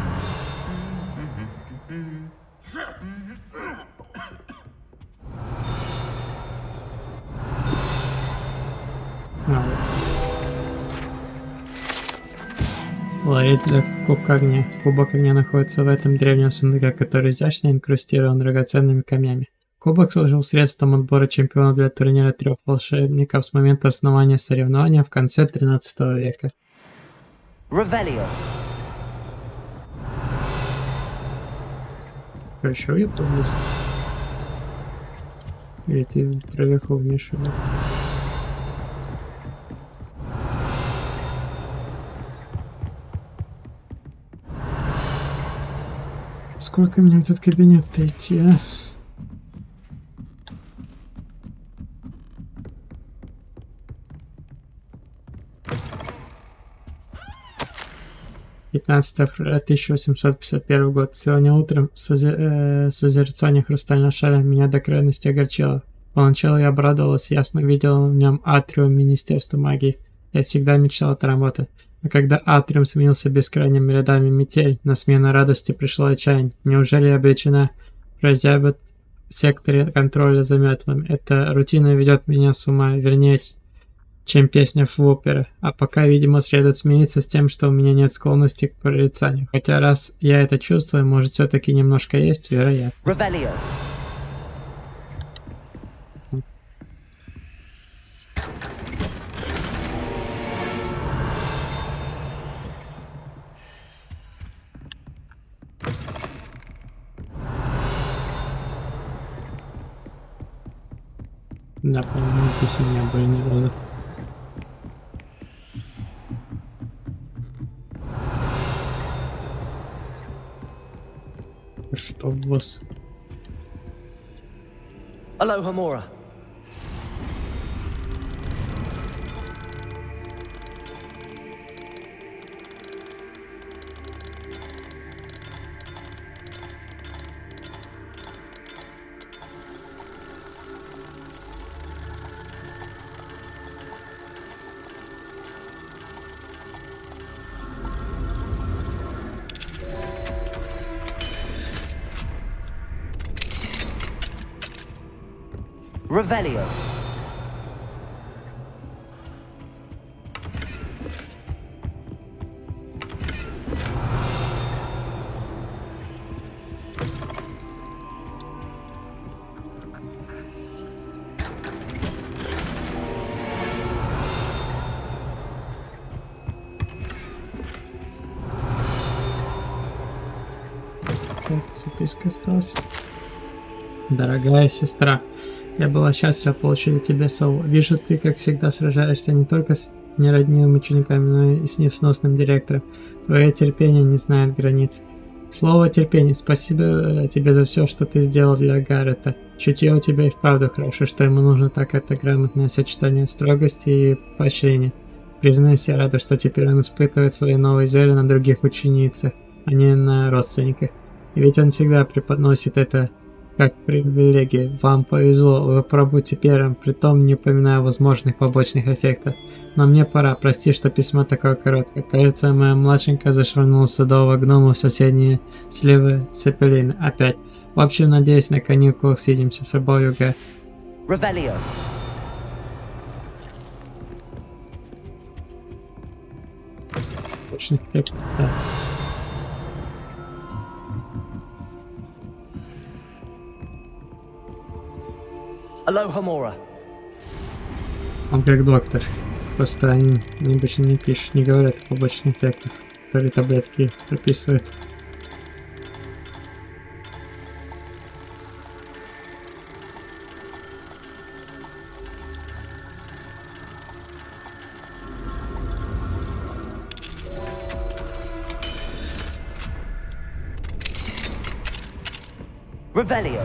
Ловитель кубка огня. Кубок огня находится в этом древнем сундуке, который изящно инкрустирован драгоценными камнями. Кубок служил средством отбора чемпионов для турнира 3 волшебников с момента основания соревнования в конце 13 века. Revelio. Хорошо, я есть. Или ты проверху вмешивал? Сколько мне в этот кабинет-то идти, а? 15 февраля 1851 год. Сегодня утром созерцание хрустального шара меня до крайности огорчило. Поначалу я обрадовалась, ясно видела в нем атриум Министерства магии. Я всегда мечтала отработать. А когда атриум сменился бескрайними рядами метель, на смену радости пришло отчаяние. Неужели я обречена прозябать в секторе контроля за метлами? Эта рутина ведет меня с ума, вернее, чем песня в опере. А пока, видимо, следует смириться с тем, что у меня нет склонности к прорицанию. Хотя раз я это чувствую, может, все-таки немножко есть, вероятно. Revelio. Да, по-моему, здесь у меня были не разу. Что в вас? Aloha Mora. Revelio. Записка осталась. Дорогая сестра, я была счастлива получить от тебя сову. Вижу, ты, как всегда, сражаешься не только с нероднимыми учениками, но и с несносным директором. Твое терпение не знает границ. Слово терпение. Спасибо тебе за все, что ты сделал для Гаррета. Чутье у тебя и вправду хорошее, что ему нужно, так это грамотное сочетание строгости и поощрения. Признаюсь, я рада, что теперь он испытывает свои новые зелья на других ученицах, а не на родственниках. И ведь он всегда преподносит это как привилегию. Вам повезло, вы пробудьте первым, притом не упоминая возможных побочных эффектов. Но мне пора, прости, что письмо такое короткое. Кажется, моя младшенькая зашвырнула садового гнома в соседние сливы цепелины. Опять. В общем, надеюсь, на каникулах свидимся. С любовью, Гэт. Revelio. Побочных эффектов, да. Aloha Mora. Он как доктор. Просто они обычно не пишут, не говорят о побочных эффектах, которые таблетки прописывают. Revelio.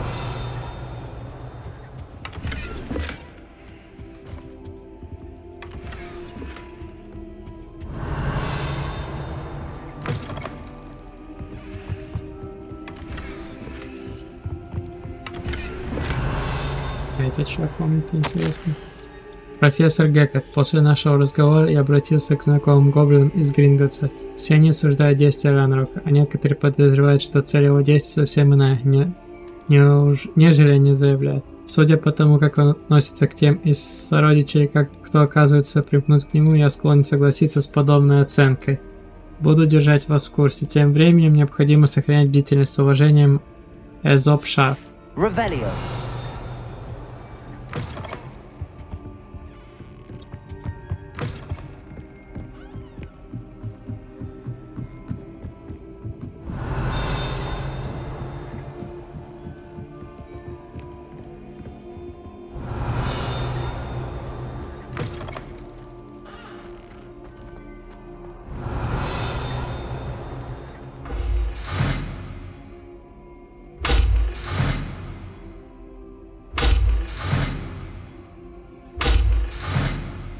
А это что, комната, интересно? Профессор Геккет, после нашего разговора я обратился к знакомым гоблинам из Гринготса. Все они осуждают действия Ранрока, а некоторые подозревают, что цель его действий совсем иная, нежели они заявляют. Судя по тому, как он относится к тем из сородичей, как кто оказывается припнуть к нему, я склонен согласиться с подобной оценкой. Буду держать вас в курсе. Тем временем необходимо сохранять бдительность с уважением Эзоп Шарт. Revelio.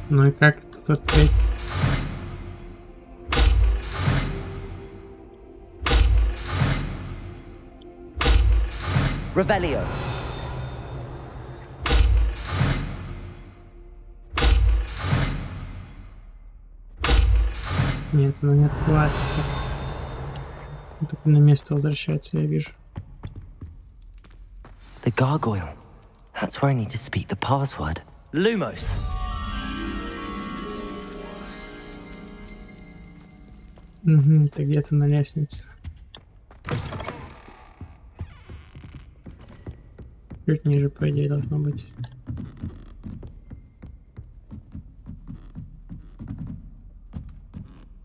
Ну и как тут открыть? Revelio. Нет, ну не хватит. Он только на место возвращается, я вижу. The gargoyle. That's where I need to speak the password. Lumos. Угу, это где-то на лестнице. Чуть ниже, по идее, должно быть.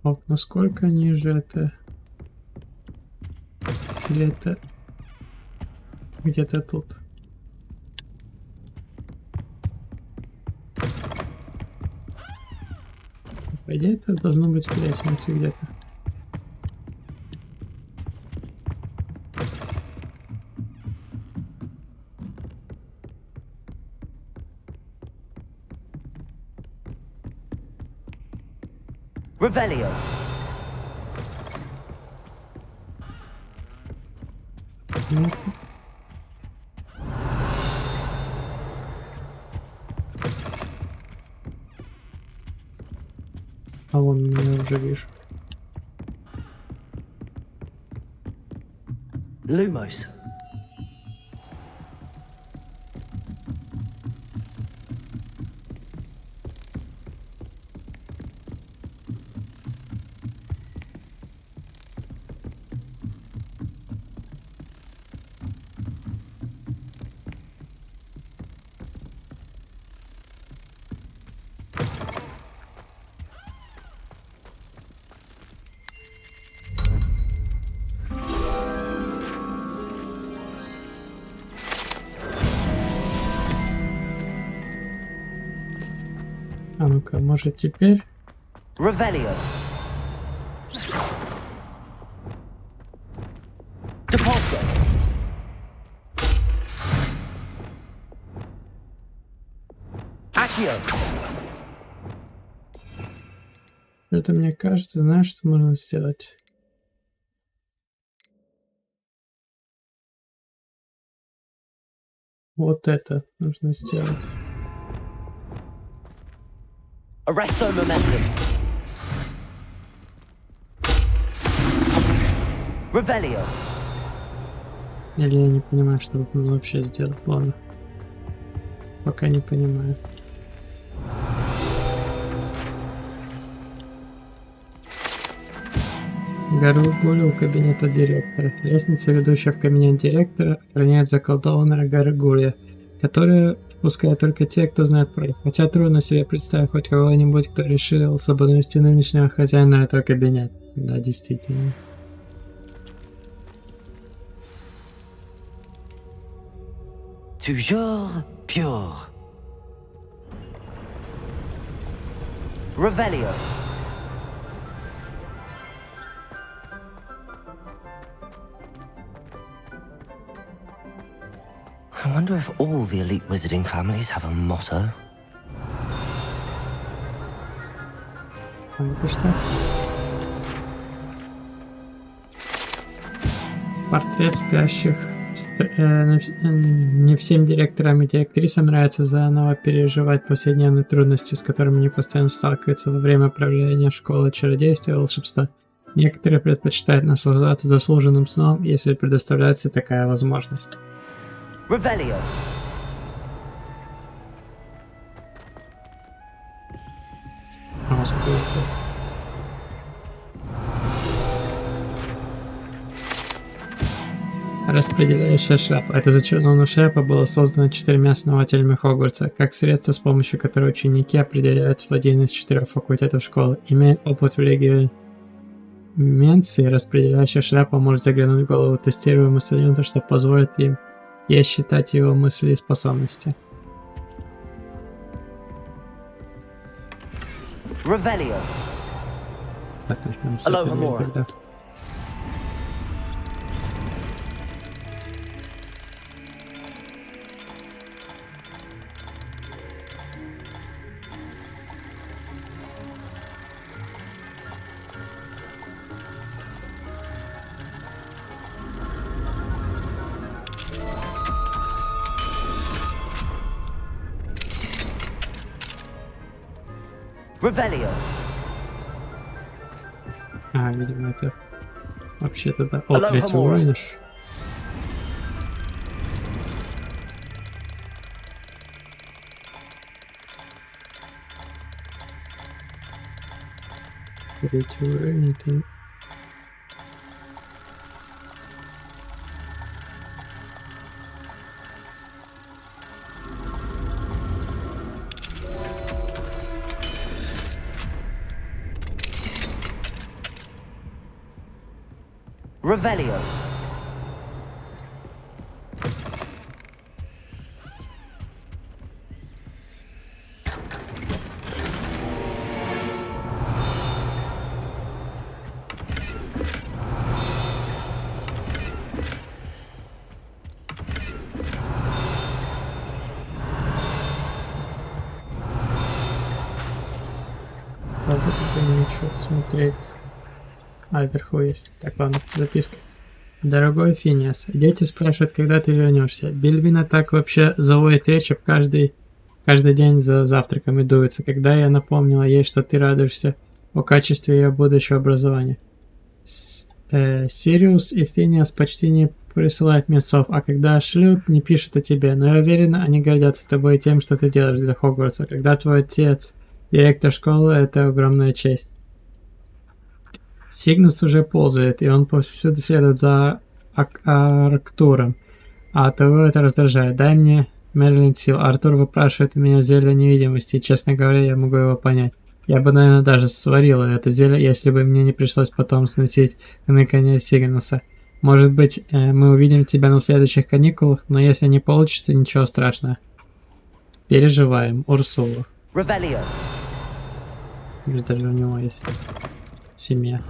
Ок, насколько ниже это? Где-то тут. По идее, это должно быть в лестнице где-то. Revelio. Нет. А вон я уже вижу. Lumos. А ну-ка, может теперь? Revelio. Depulso. Accio. Это мне кажется, знаешь, что можно сделать? Вот это нужно сделать. Arresto momentum. Revelio. Или я не понимаю, что тут нужно вообще сделать. Ладно. Пока не понимаю. Гаргулия у кабинета директора. Лестница, ведущая в кабинет директора, охраняет заколдованная Гаргулия, которая впускает только те, кто знает про них. Хотя трудно себе представить хоть кого-нибудь, кто решился бы навести нынешнего хозяина этого кабинета. Да, действительно. Toujours pure. Revelio. I wonder if all the elite wizarding families have a motto. Портрет спящих. Не всем директорам и директрисам нравится заново переживать повседневные трудности, с которыми они постоянно сталкиваются во время правления школы чародейства и волшебства. Некоторые предпочитают наслаждаться заслуженным сном, если предоставляется такая возможность. Revelio. Распределяющая шляпа. Эта зачарованная шляпа была создана 4 основателями Хогвартса, как средство, с помощью которого ученики определяют в один из 4 факультетов школы. Имея опыт в регименции, распределяющая шляпа может заглянуть в голову тестируемого студента, что позволит им считать его мысли и способности. Revelio. Alohomora. Revelio. А, видимо, это вообще-то да. О, третий уровень. Третий уровень, это... Revelio. Правда, тут ничего смотреть. А, вверху есть. Так, ладно, записка. Дорогой Финиас, дети спрашивают, когда ты вернешься. Бельвина так вообще заводит речь каждый день за завтраком и дуется, когда я напомнила ей, что ты радуешься о качестве ее будущего образования. Сириус и Финиас почти не присылают мне слов, а когда шлют, не пишут о тебе, но я уверена, они гордятся тобой и тем, что ты делаешь для Хогвартса. Когда твой отец директор школы, это огромная честь. Сигнус уже ползает, и он повсюду следует за Арктуром. А того это раздражает. Дай мне Мерлин сил. Артур выпрашивает у меня зелье невидимости, и, честно говоря, я могу его понять. Я бы, наверное, даже сварила это зелье, если бы мне не пришлось потом сносить хныканье Сигнуса. Может быть, мы увидим тебя на следующих каникулах, но если не получится, ничего страшного. Переживаем. Урсула. Revelio. Или даже у него есть семья.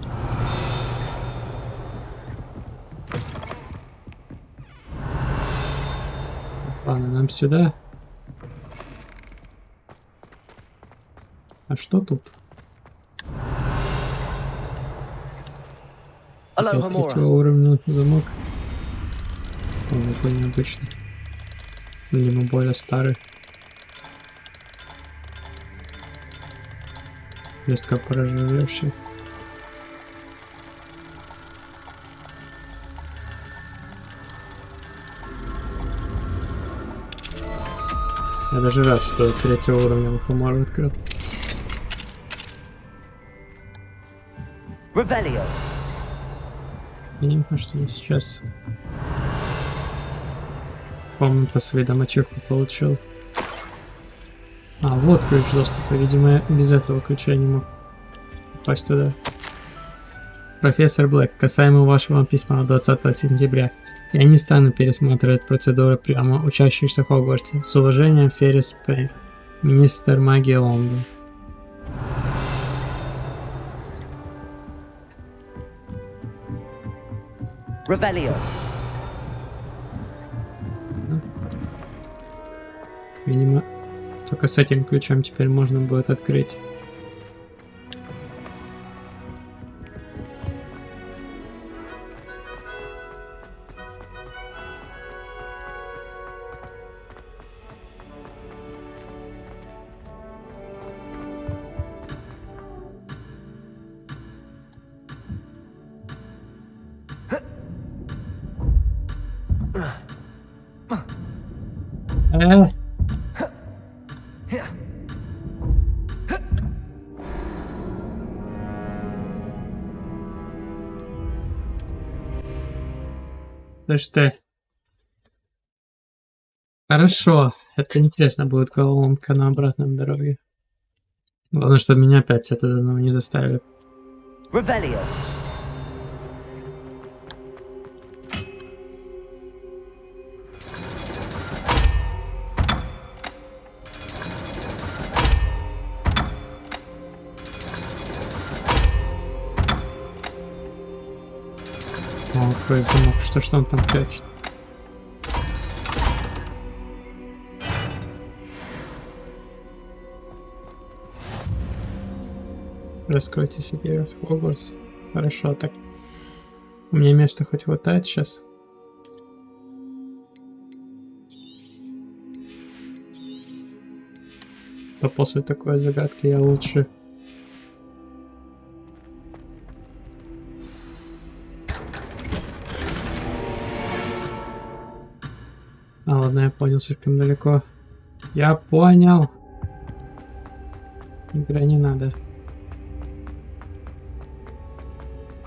Ладно, нам сюда. А что тут? Третьего уровня замок. Он такой необычный. Видимо, более старый. Листка порождевший. Я даже рад, что третьего уровня Мухомора открыл. Revelio. Видимо, что сейчас комната с видом ачивку получил. А, вот ключ доступа. Видимо, я без этого ключа не мог попасть туда. Профессор Блэк, касаемо вашего письма 20 сентября. Я не стану пересматривать процедуры прямо учащихся в Хогвартсе. С уважением, Феррис Пейн, министр магии Лондона. Revelio. Видимо, только с этим ключом теперь можно будет открыть. Слышь ты. Хорошо. Это интересно будет головоломка на обратном дороге. Главное, чтобы меня опять это заново не заставили. Revelio. О, какой замок. Что он там прячет? Раскройте себе Хогвартс. Хорошо, так. У меня места хоть хватает сейчас. То после такой загадки я лучше А, ладно, я понял, слишком далеко. Я понял. Игра не надо.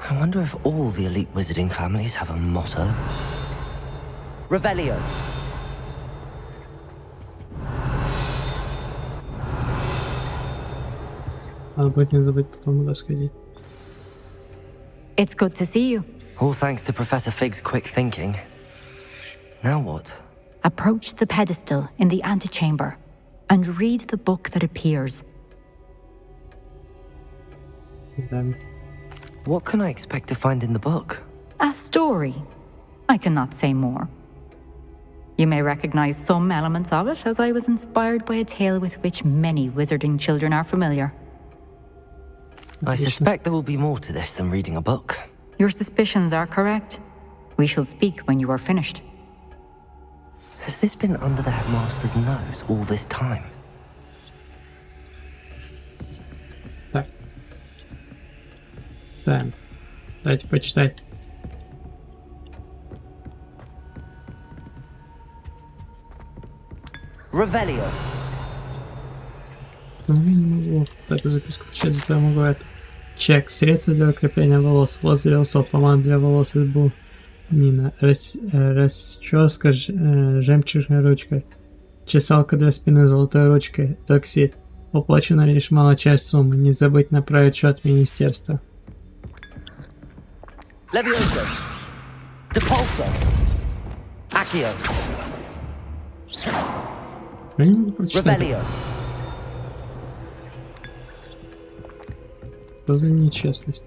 I wonder if all the elite wizarding families have a motto. Revelio. Надо будет не забыть потом туда сходить. It's good to see you. All thanks to Professor Fig's quick thinking. Now what? Approach the pedestal in the antechamber and read the book that appears. Damn. What can I expect to find in the book? A story. I cannot say more. You may recognize some elements of it, as I was inspired by a tale with which many wizarding children are familiar. I suspect there will be more to this than reading a book. Your suspicions are correct. We shall speak when you are finished. Has this been under the headmaster's nose all this time? Так. Да. Дайте почитать. Revelio. Ну, я не могу вот эту записку почитать, зато я могу это. Чек. Средства для укрепления волос. Волос для усов. Помада для волос из бумина. Расческа жемчужной ручкой. Чесалка для спины золотой ручкой. Такси. Уплачена лишь малая часть суммы. Не забыть направить счет в министерство. Levioso. Depulso. Accio. Я не могу прочитать. Revelio. Что за нечестность?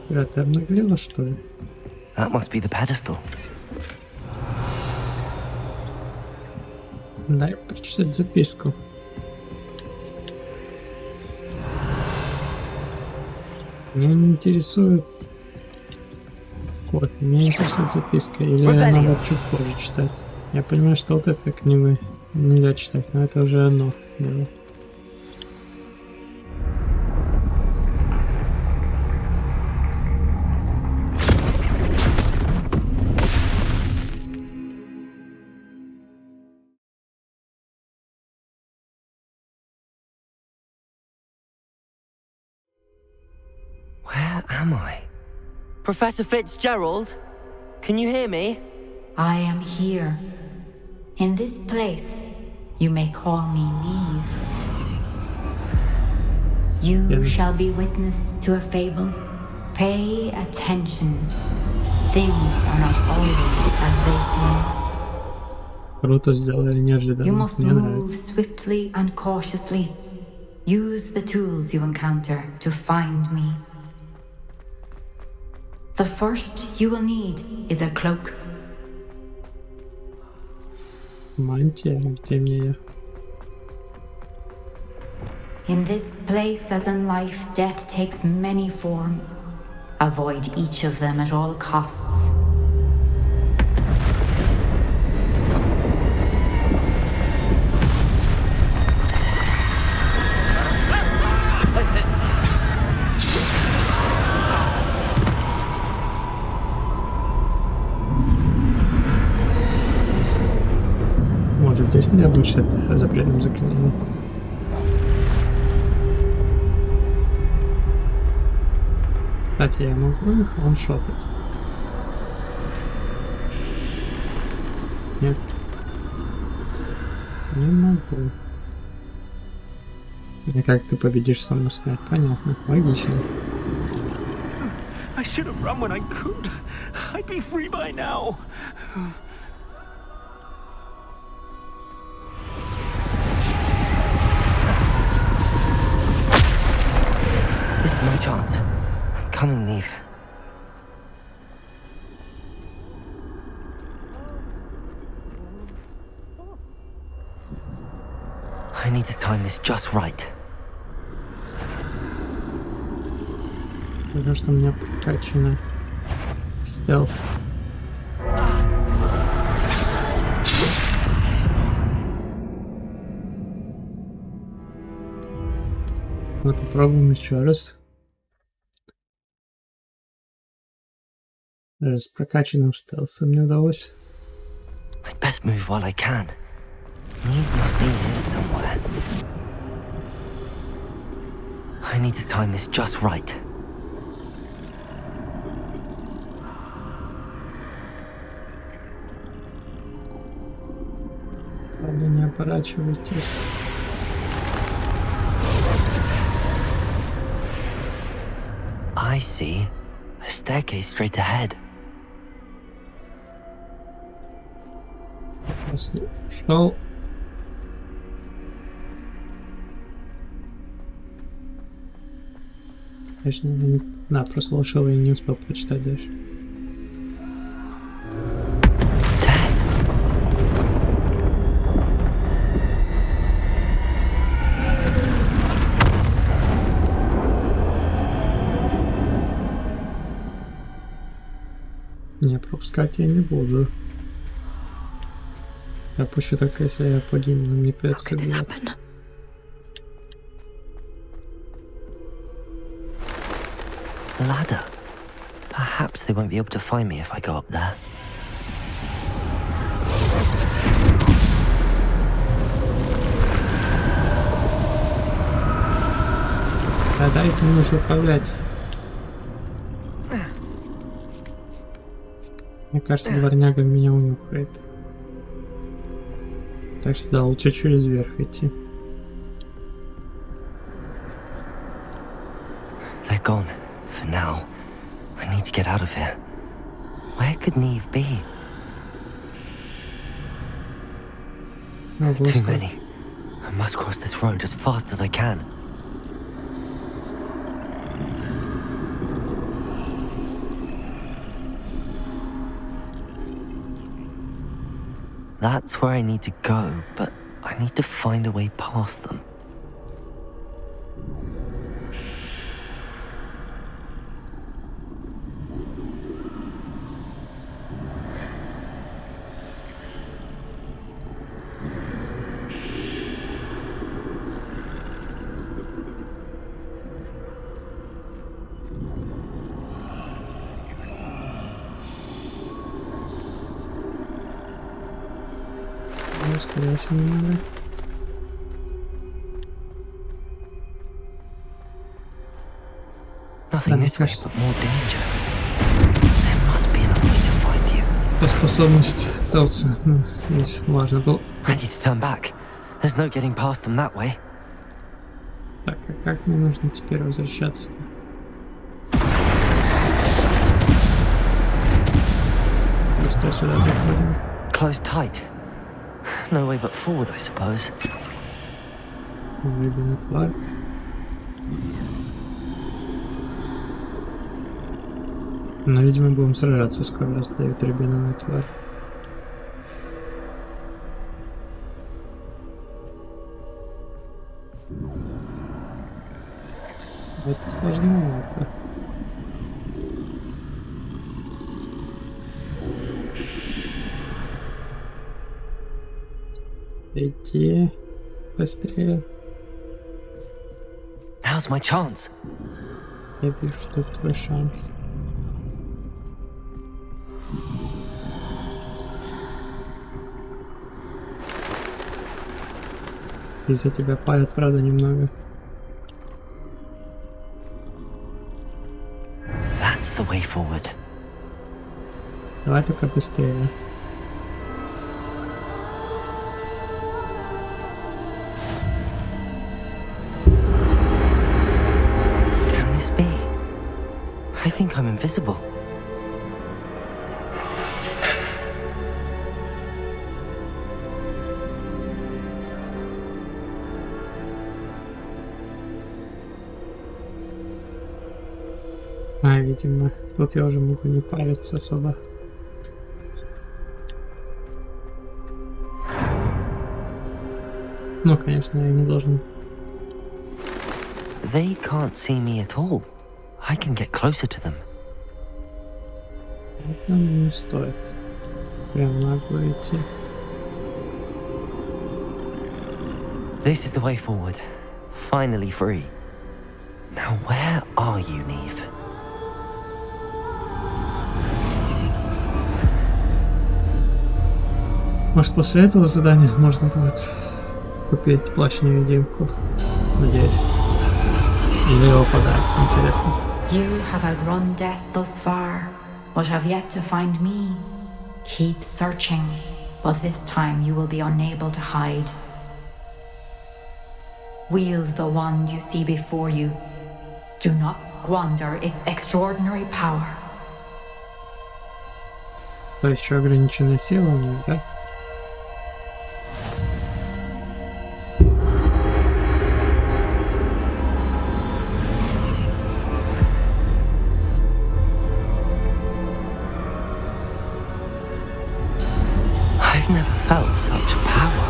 Бля, ты обнаглела, что ли? That must be the pedestal. Дай прочитать записку. Меня не интересует код, меня интересует записка. Или надо чуть позже читать. Я понимаю, что вот это книгу нельзя читать, но это уже одно дело. Where am I? Professor Fitzgerald? Can you hear me? I am here. In this place, you may call me Neve. You shall be witness to a fable. Pay attention. Things are not always as they seem. Круто сделали, неожиданно. You must Мне move нравится. swiftly and cautiously. Use the tools you encounter to find me. The first you will need is a cloak. Мантия, где мне ее? In this place, as in life, death takes many forms. Avoid each of them at all costs. Может, здесь меня обучат запретным заклинаниям. Кстати, я могу их ваншотать? Нет. Не могу. И как ты победишь саму смерть? Понятно. Логично. I should have run when I could. I'd be free by now. This is my chance. Coming, Neve. I need to time this just right. Потому что у меня прокачано стелс. Ну, попробуем еще раз. Даже с прокачанным стелсом не удалось. I'd best move while I can. Neve must be here somewhere. I need to time this just right. Ладно, не оборачивайтесь. I see a staircase straight ahead. Шел. Конечно, да, прослушал и не успел прочитать дальше. Не, пропускать я не буду. Я пущу только, если я погибну, но мне придется убивать. Ladder. Perhaps they won't be able to find me if I go up there. Да, этим нужно управлять. Мне кажется, дворняга меня унюхает. Так что да, лучше через верх идти. They're gone. For now. I need to get out of here. Where could Neve be? Too many. I must cross this road as fast as I can. That's where I need to go, but I need to find a way past them. Ускоряйся немного. Nothing this way, but more danger. There must be another way to find you. Способность стелса. Здесь важно было. I need to turn back. There's no getting past them that way. Так, а как мне нужно теперь возвращаться-то? Быстро сюда доходим. Close tight. No way but forward, I suppose. Выбили тварь. Но, видимо, будем сражаться скоро, раз дают рябиновую тварь. Это сложновато. Идти быстрее. Now's my chance. Я вижу, что это твой шанс. Из-за тебя палят, правда, немного. That's the way forward. Давай только быстрее. I think I'm invisible. Видимо, тут я уже могу не париться особо. Ну, конечно, я не должен. They can't see me at all. I can get closer to them. Это не стоит. Прям нагло идти. This is the way forward. Finally free. Now where are you, Neve? Может, после этого задания можно будет купить плащ-невидимку? Надеюсь. Или его подарок, интересно. You have outrun death thus far, but have yet to find me. Keep searching, but this time you will be unable to hide. Wield the wand you see before you. Do not squander its extraordinary power. То есть еще ограниченная сила у них, да? I've never felt such power.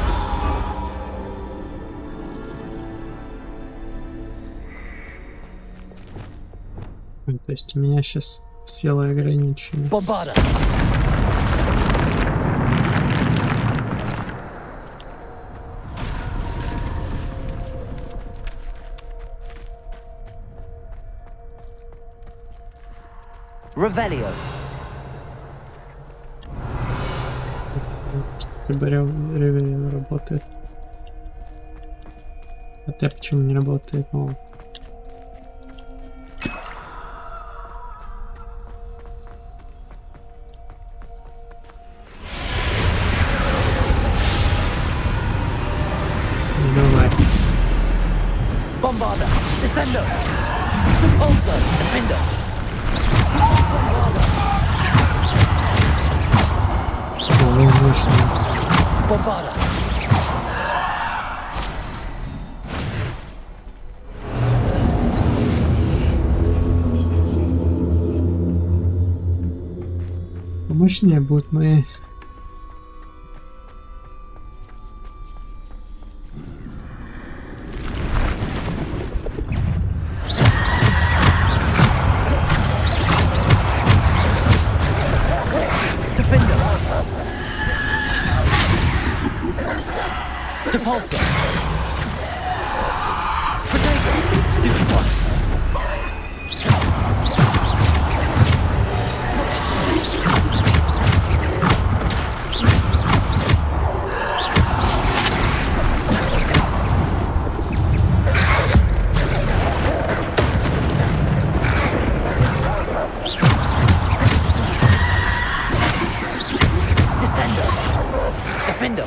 То есть у меня сейчас сила ограничена. Bombarda. Revelio. Ревелио работает. А ты почему не работает? Ну, давай. Bombarda. Descendo. Repulsor. Defender. Bombarda. Помощнее будут мои. Repulsor. Potato. Stupefy. Descender. Defender.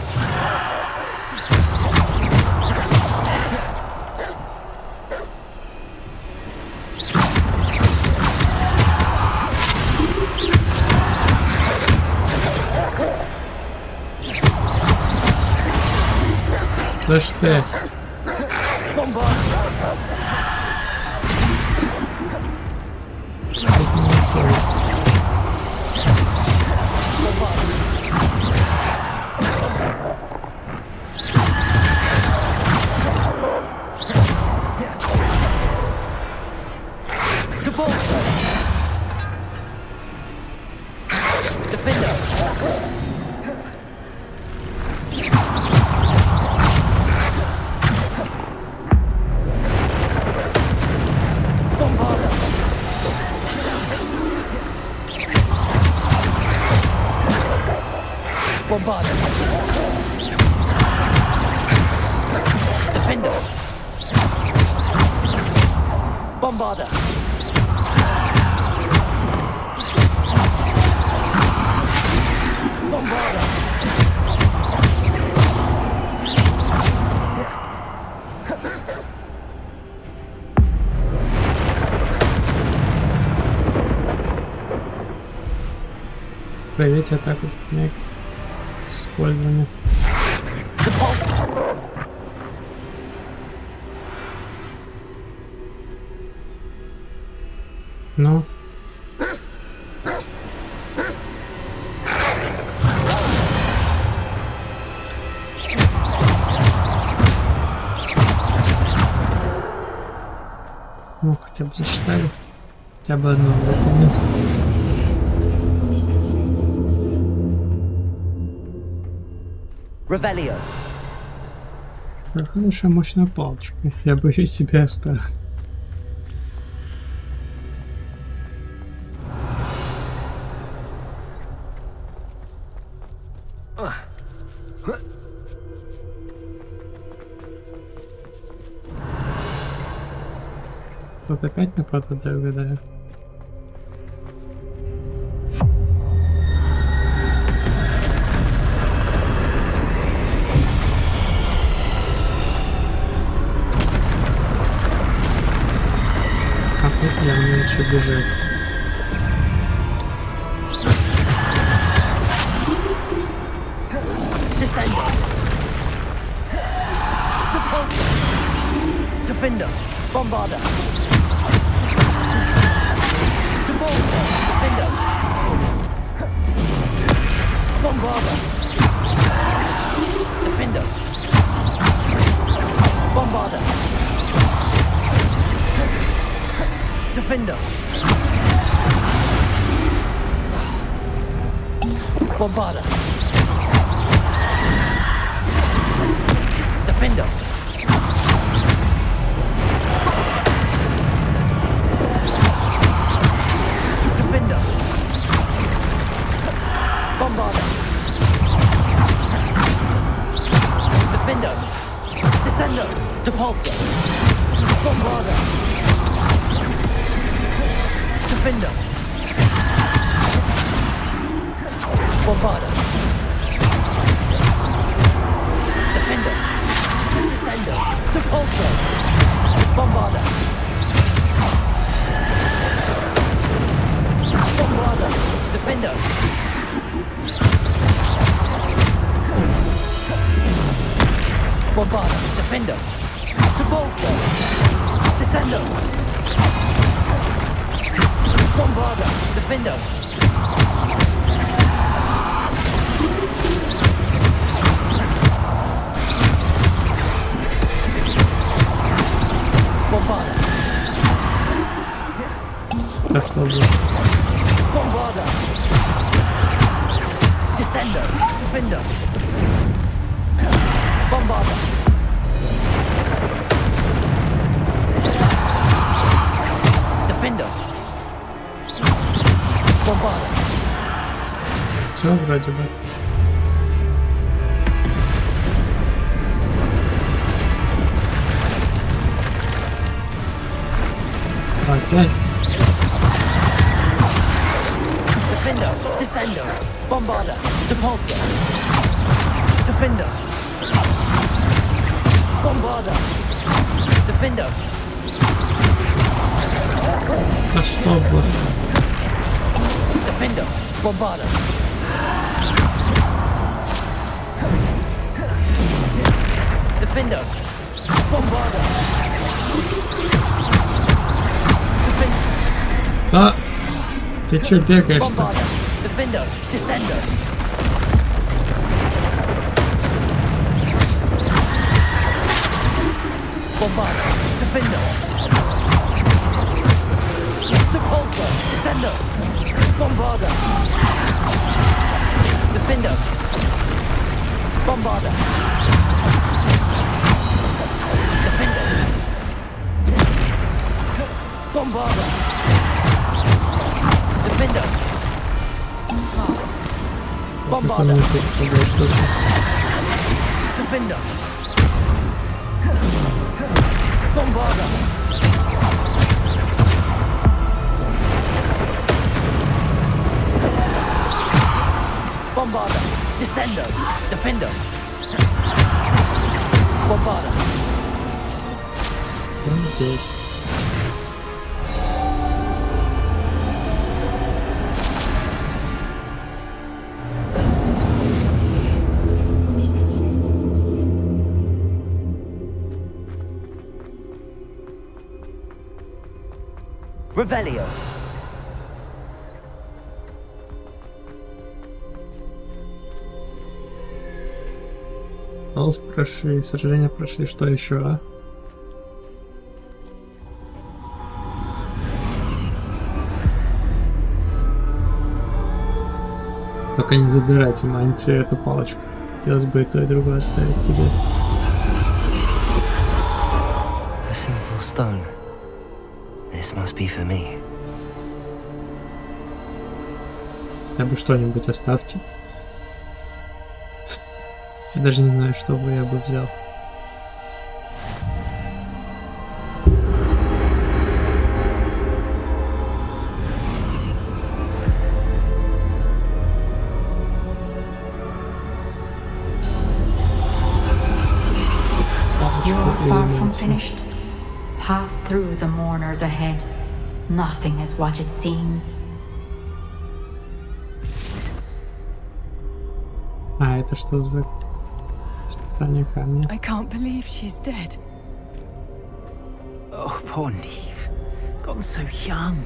Слышь ты. Bombarda. Defender. Bombarda. Bombarda. Проверить атаку использования. Ну. Ну, хотя бы засчитали. Хотя бы одно выполнил. Revelio. Хорошая мощная палочка. Я бы ее себе оставил. тут опять нападут, я угадаю. А тут я мне еще бежать. Descender. Repulsor. Defender. Bombarder. Repulsor. Defender. Bombarder. Defender. Bombarder. Defender. Bombarder. Defender. Defender. Bombarder. Defender. Descender. Depulsor. Bombarder. Defender. Bombarder. Defender. Descender. Depulsor. Bombarder. Bombarder. Defender. Bombarder. Defender. Depulsor. Descender. Bombarder. Defender. Bombarder. Да что было? Bombarder. Descender. Defender. Bombarder. Defender. Bombarder. Все вроде бы. Опять. Defender. Descender. Bombarder. Depulsor. Defender. Bombarder. Defender. А что было? Defender. Bombarder. Defender. Bombarder. А! Ты чё бегаешь-то? Bombarder. Defender. Descender. Bombarder. Defender. Depulsor. Descender. Bombarder. Defender. Bombarder. Defender. Bombarder. Defender. Bombarder. Что сейчас? Defender. Bombarder. Bombarder. Descender. Defender. Bombarder. Здесь. Revelio. Холст прошли, сражения прошли, что еще, а? Только не забирайте мантию, эту палочку. Хотелось бы и то, и другое оставить себе. A simple stone. This must be for me. Хотя бы что-нибудь оставьте. Я даже не знаю, что бы я бы взял. finished, pass through the mourners ahead. Nothing is what it seems. А это что за испытание камня? I can't believe she's dead. Oh, poor Neve. Gone so young.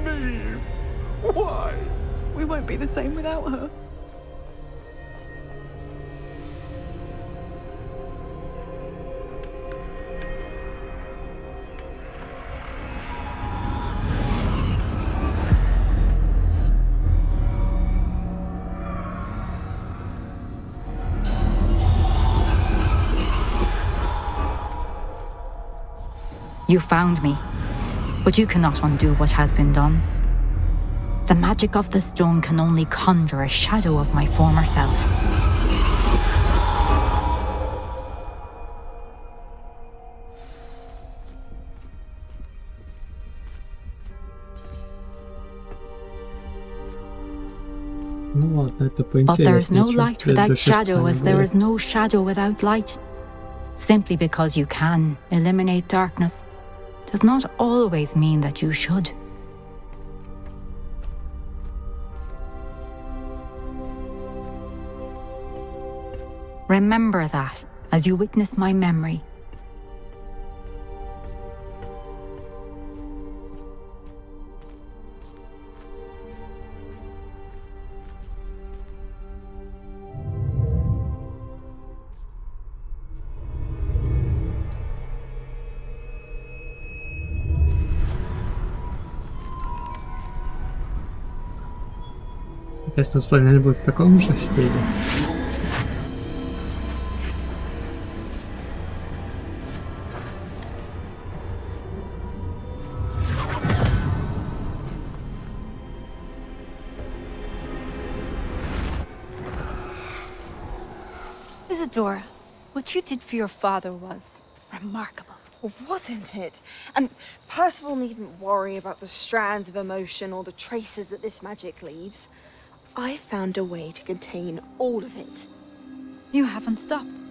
Neve! Why? We won't be the same without her. You found me, but you cannot undo what has been done. The magic of the stone can only conjure a shadow of my former self. Ну ладно, это But there is no поинтереснее, чем light without предыдущее shadow, as there испытание is no shadow without light. Simply because you can eliminate darkness does not always mean that you should. Remember that as you witness my memory. Если воспоминание будет в таком же стиле. Isadora, what you did for your father was remarkable. Well, wasn't it? And Percival needn't worry about the strands of emotion or the traces that this magic leaves. I found a way to contain all of it. You haven't stopped.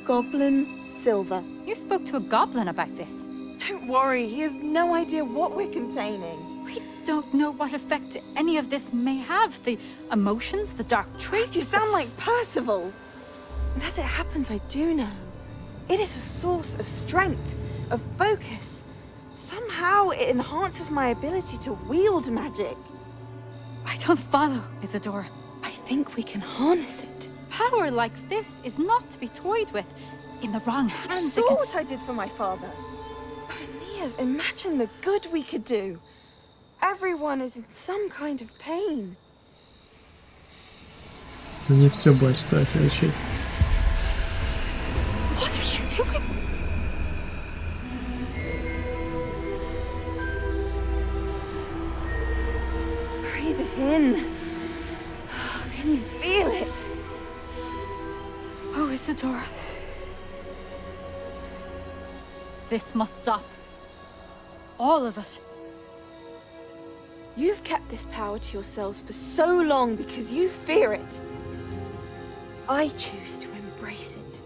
Goblin Silver. You spoke to a goblin about this. Don't worry, he has no idea what we're containing. We don't know what effect any of this may have. The emotions, the dark traits. You sound like Percival. And as it happens, I do know. It is a source of strength, of focus. Somehow it enhances my ability to wield magic. I don't follow, Isadora. I think we can harness it. Power like this is not to be toyed with. In the wrong You hands, saw what I did for my father. Oh, Neve, imagine the good we could do. Everyone is in some kind of pain. Мне все больше стоит лечить. What are you doing? Breathe it in. Can you feel it? Oh, Isadora. This must stop. All of it. You've kept this power to yourselves for so long because you fear it. I choose to embrace it.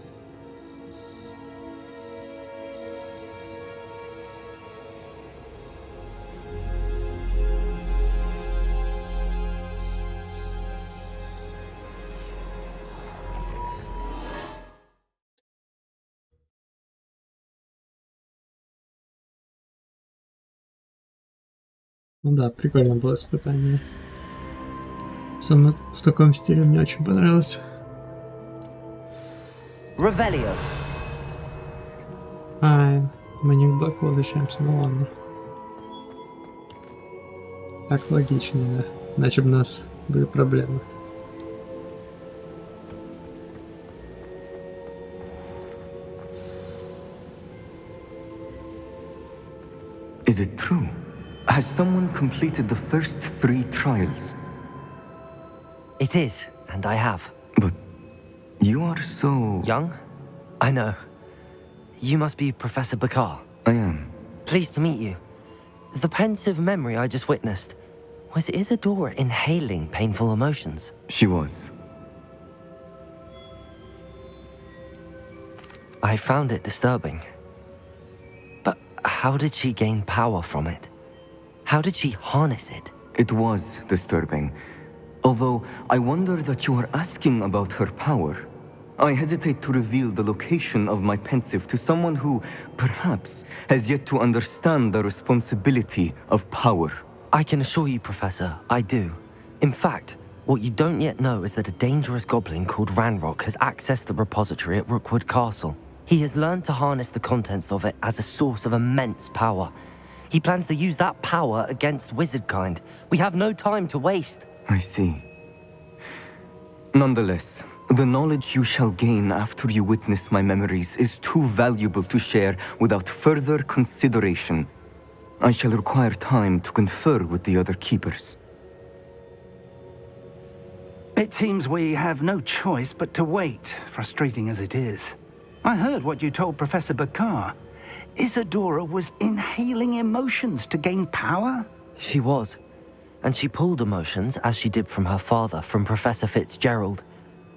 Ну да, прикольно было испытание. Сам в таком стиле мне очень понравилось. Revelio. А, мы не к блоку возвращаемся, ну ладно. Так логичнее, да. Иначе бы у нас были проблемы. Is it true? Has someone completed the first 3 trials? It is, and I have. But you are so... Young? I know. You must be Professor Bakar. I am. Pleased to meet you. The pensive memory I just witnessed, was Isadora inhaling painful emotions? She was. I found it disturbing. But how did she gain power from it? How did she harness it? It was disturbing. Although, I wonder that you are asking about her power. I hesitate to reveal the location of my pensive to someone who, perhaps, has yet to understand the responsibility of power. I can assure you, Professor, I do. In fact, what you don't yet know is that a dangerous goblin called Ranrock has accessed the repository at Rookwood Castle. He has learned to harness the contents of it as a source of immense power. He plans to use that power against wizardkind. We have no time to waste. I see. Nonetheless, the knowledge you shall gain after you witness my memories is too valuable to share without further consideration. I shall require time to confer with the other keepers. It seems we have no choice but to wait, frustrating as it is. I heard what you told Professor Bakar. Isadora was inhaling emotions to gain power? She was. And she pulled emotions, as she did from her father, from Professor Fitzgerald,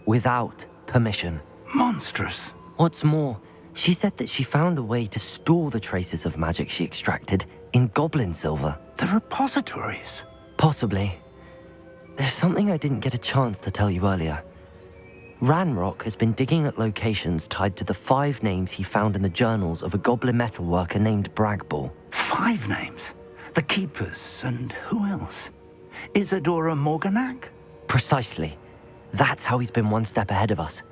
without permission. Monstrous. What's more, she said that she found a way to store the traces of magic she extracted in goblin silver. The repositories? Possibly. There's something I didn't get a chance to tell you earlier. Ranrock has been digging at locations tied to the 5 names he found in the journals of a goblin metalworker named Bragball. 5 names? The Keepers, and who else? Isadora Morganac? Precisely. That's how he's been one step ahead of us.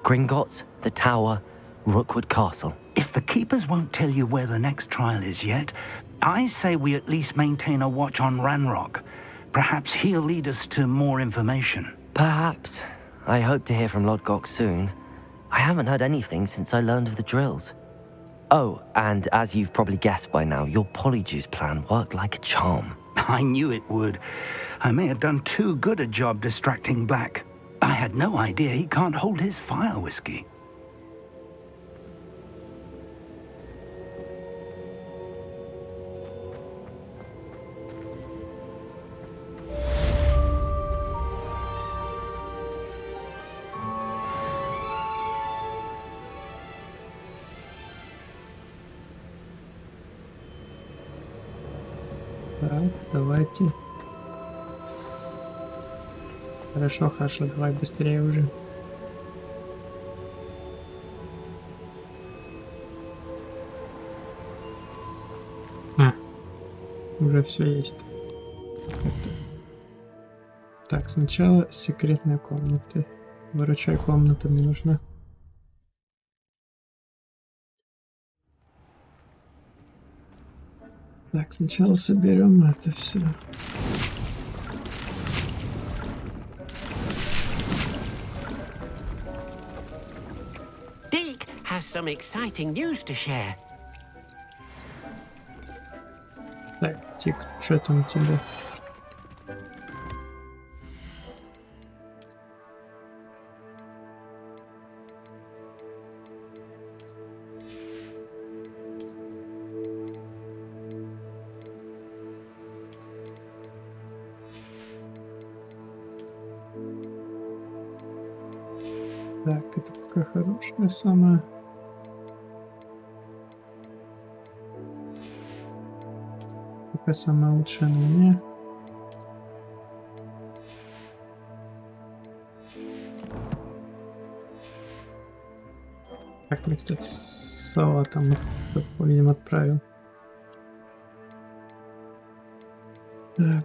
Gringotts, the Tower, Rookwood Castle. If the Keepers won't tell you where the next trial is yet, I say we at least maintain a watch on Ranrock. Perhaps he'll lead us to more information. Perhaps. I hope to hear from Lodgok soon. I haven't heard anything since I learned of the drills. Oh, and as you've probably guessed by now, your Polyjuice plan worked like a charm. I knew it would. I may have done too good a job distracting Black. I had no idea he can't hold his fire whiskey. Так, давайте. Хорошо, хорошо, давай быстрее уже. Уже все есть. Это. Так, сначала секретная комната. Выручай, комната мне нужна. Так, сначала соберем это все. Deke has some exciting news to share. Так, Тик, что там у тебя? Так, это пока хорошая самая. Пока самая лучшая на мне. Так, мне, кстати, с салатом видимо, отправил. Так,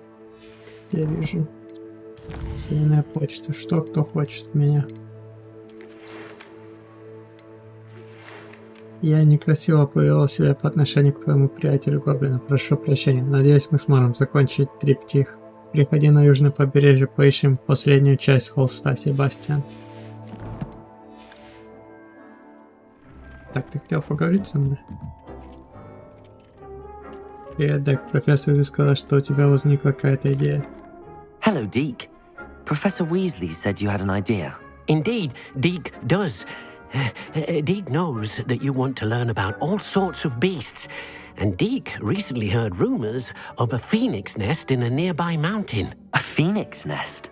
я вижу. Сейная почта. Что кто хочет от меня? Я некрасиво повел себя по отношению к твоему приятелю Гоблину. Прошу прощения. Надеюсь, мы сможем закончить триптих. Приходи на южное побережье, поищем последнюю часть холста, Себастьян. Так, ты хотел поговорить со мной? Привет, Дек. Профессор сказал, что у тебя возникла какая-то идея. Hello, Deke. Professor Weasley said you had an idea. Indeed, Deke does. Deke knows that you want to learn about all sorts of beasts, and Deke recently heard rumors of a phoenix nest in a nearby mountain. A phoenix nest?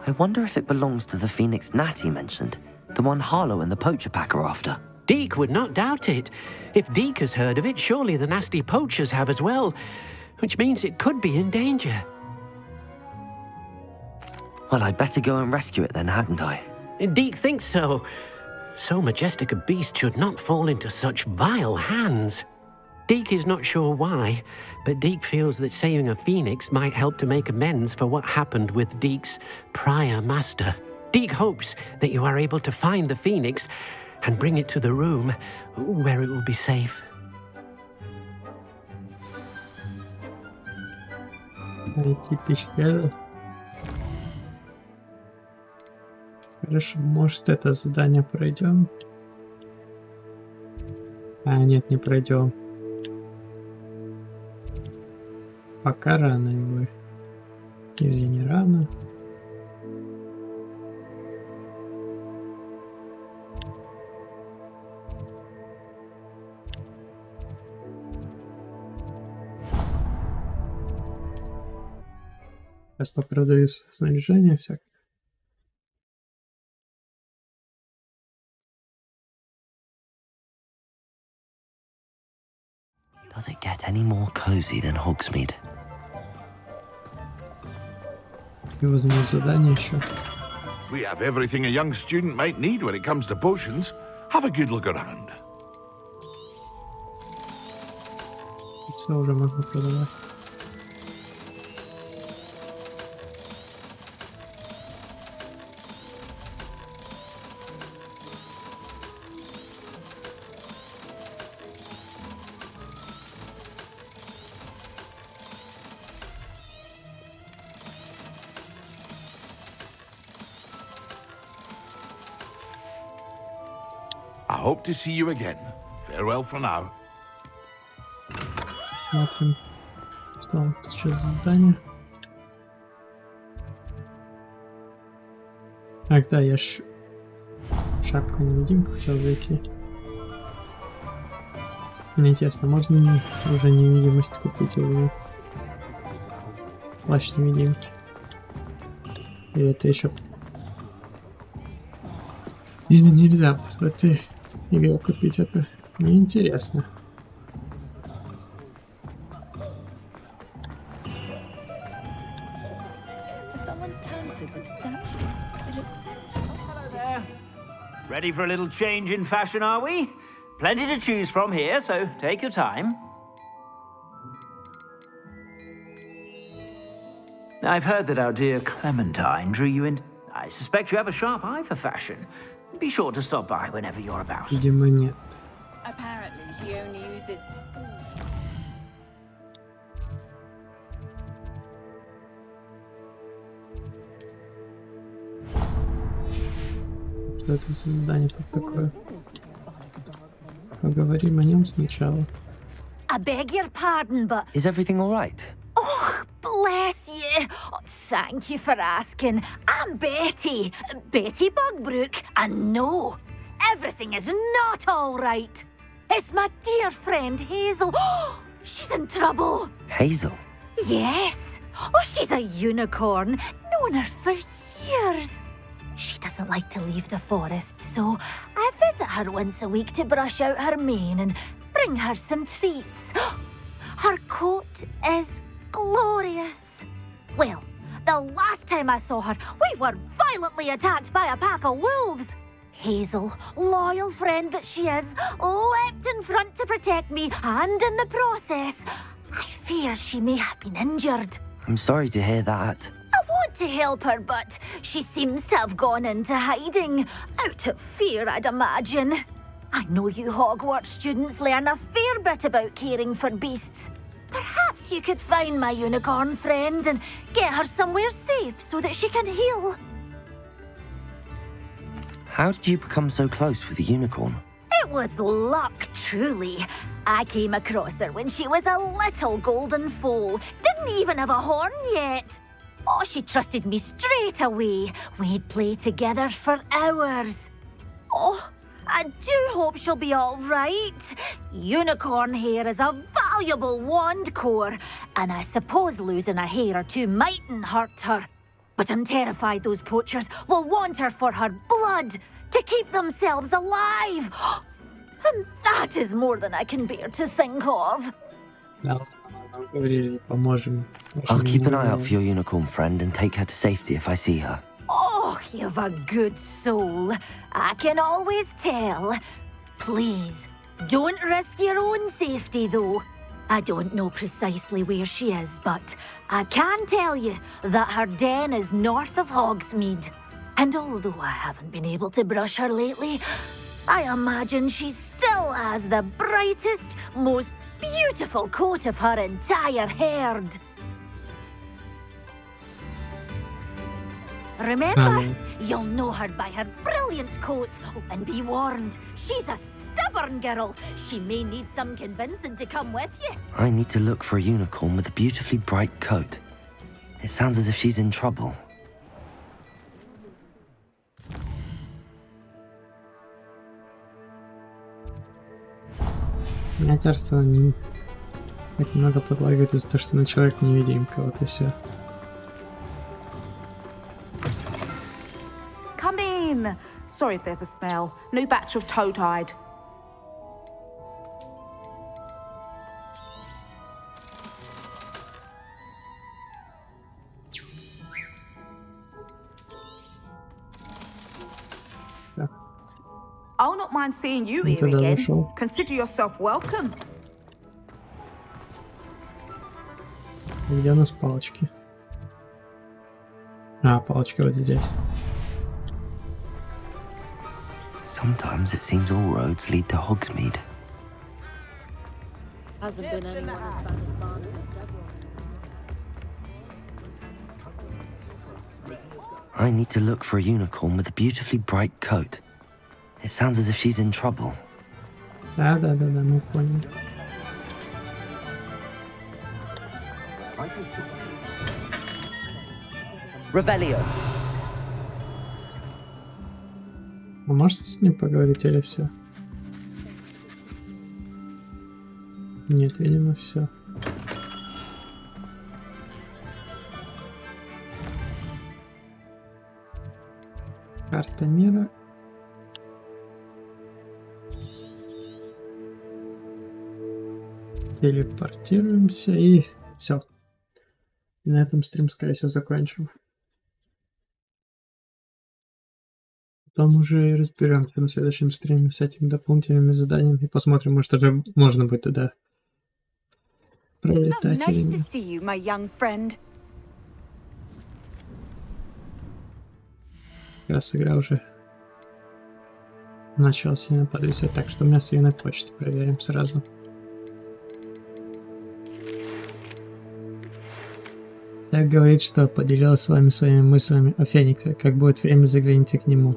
I wonder if it belongs to the phoenix gnat he mentioned, the one Harlow and the poacher pack are after. Deke would not doubt it. If Deke has heard of it, surely the nasty poachers have as well, which means it could be in danger. Well, I'd better go and rescue it then, hadn't I? Deke thinks so. So majestic a beast should not fall into such vile hands. Deke is not sure why, but Deke feels that saving a phoenix might help to make amends for what happened with Deke's prior master. Deke hopes that you are able to find the phoenix and bring it to the room where it will be safe. Найти пещеру. Хорошо, может это задание пройдем? А, нет, не пройдем. Пока рано его. Или не рано. Сейчас попродаю снаряжение всякое. Does it get any more cozy than Hogsmeade? И возьму задание еще. We have everything a young student might need when it comes to potions. Have a good look around. Все уже можно продавать. I hope to see you again. Farewell for now. Смотрим, что у нас тут сейчас за здание. Ах да, я шапку невидимку хотел зайти. Мне интересно, можно уже невидимость купить или плащ невидимки? Или это еще... Или нельзя в этой игре купить это? Мне интересно. Ready for a little change in fashion, are we? Plenty to choose from here, so take your time. I've heard that our dear Clementine drew you in. I suspect you have a sharp eye for fashion. Be sure to stop by whenever you're about. Видимо, нет. Apparently, she only uses... Что это за задание тут такое? Поговорим о нем сначала. I beg your pardon, but... Is everything all right? Oh, bless you. Oh, thank you for asking. I'm Betty. Betty Bugbrook. And no, everything is not all right. It's my dear friend Hazel. Oh, she's in trouble. Hazel? Yes. Oh, she's a unicorn. Known her for years. She doesn't like to leave the forest, so I visit her once a week to brush out her mane and bring her some treats. Her coat is glorious. Well, the last time I saw her, we were violently attacked by a pack of wolves. Hazel, loyal friend that she is, leapt in front to protect me, and in the process, I fear she may have been injured. I'm sorry to hear that. I want to help her, but she seems to have gone into hiding. Out of fear, I'd imagine. I know you Hogwarts students learn a fair bit about caring for beasts. Perhaps you could find my unicorn friend and get her somewhere safe so that she can heal. How did you become so close with the unicorn? It was luck, truly. I came across her when she was a little golden foal. Didn't even have a horn yet. Oh, she trusted me straight away. We'd play together for hours. Oh, I do hope she'll be all right. Unicorn hair is a valuable wand core, and I suppose losing a hair or two mightn't hurt her. But I'm terrified those poachers will want her for her blood, to keep themselves alive. And that is more than I can bear to think of. I'll keep an eye out for your unicorn friend and take her to safety if I see her. Oh, you've a good soul. I can always tell. Please, don't risk your own safety, though. I don't know precisely where she is, but I can tell you that her den is north of Hogsmeade. And although I haven't been able to brush her lately, I imagine she still has the brightest, most beautiful coat of her entire herd. Remember, you'll know her by her brilliant coat. Oh, and be warned, she's a stubborn girl. She may need some convincing to come with you. I need to look for a unicorn with a beautifully bright coat. It sounds as if she's in trouble. Мне кажется, они так много подлагают из-за того, что на человек невидимка, вот и все. Come in. Sorry if there's a smell. New batch of toad-hide. I'll not mind seeing you here again. Consider yourself welcome. Где у нас палочки? А, палочка вот здесь. Sometimes it seems all roads lead to Hogsmeade. Hasn't been anyone as bad as Barnum. I need to look for a unicorn with a beautifully bright coat. It sounds as if she's in trouble. Да, мы поняли. Revelio. А можете с ним поговорить или все? Нет, видимо, все. Карта мира. Телепортируемся и все. И на этом стрим, скорее всего, закончим. Потом уже и разберемся на следующем стриме с этими дополнительными заданиями и посмотрим, может уже можно будет туда пролетать или нет. Как раз игра уже начала сильно подвисать, так что у меня с свиной почты проверим сразу. Так говорит, что поделилась с вами своими мыслями о Фениксе. Как будет время, загляните к нему.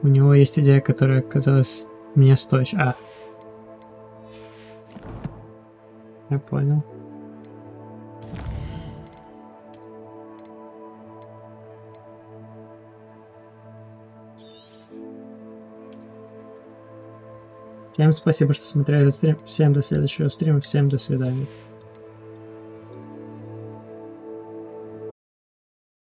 У него есть идея, которая казалась мне стоящей. А. Я понял. Всем спасибо, что смотрели этот стрим. Всем до следующего стрима. Всем до свидания.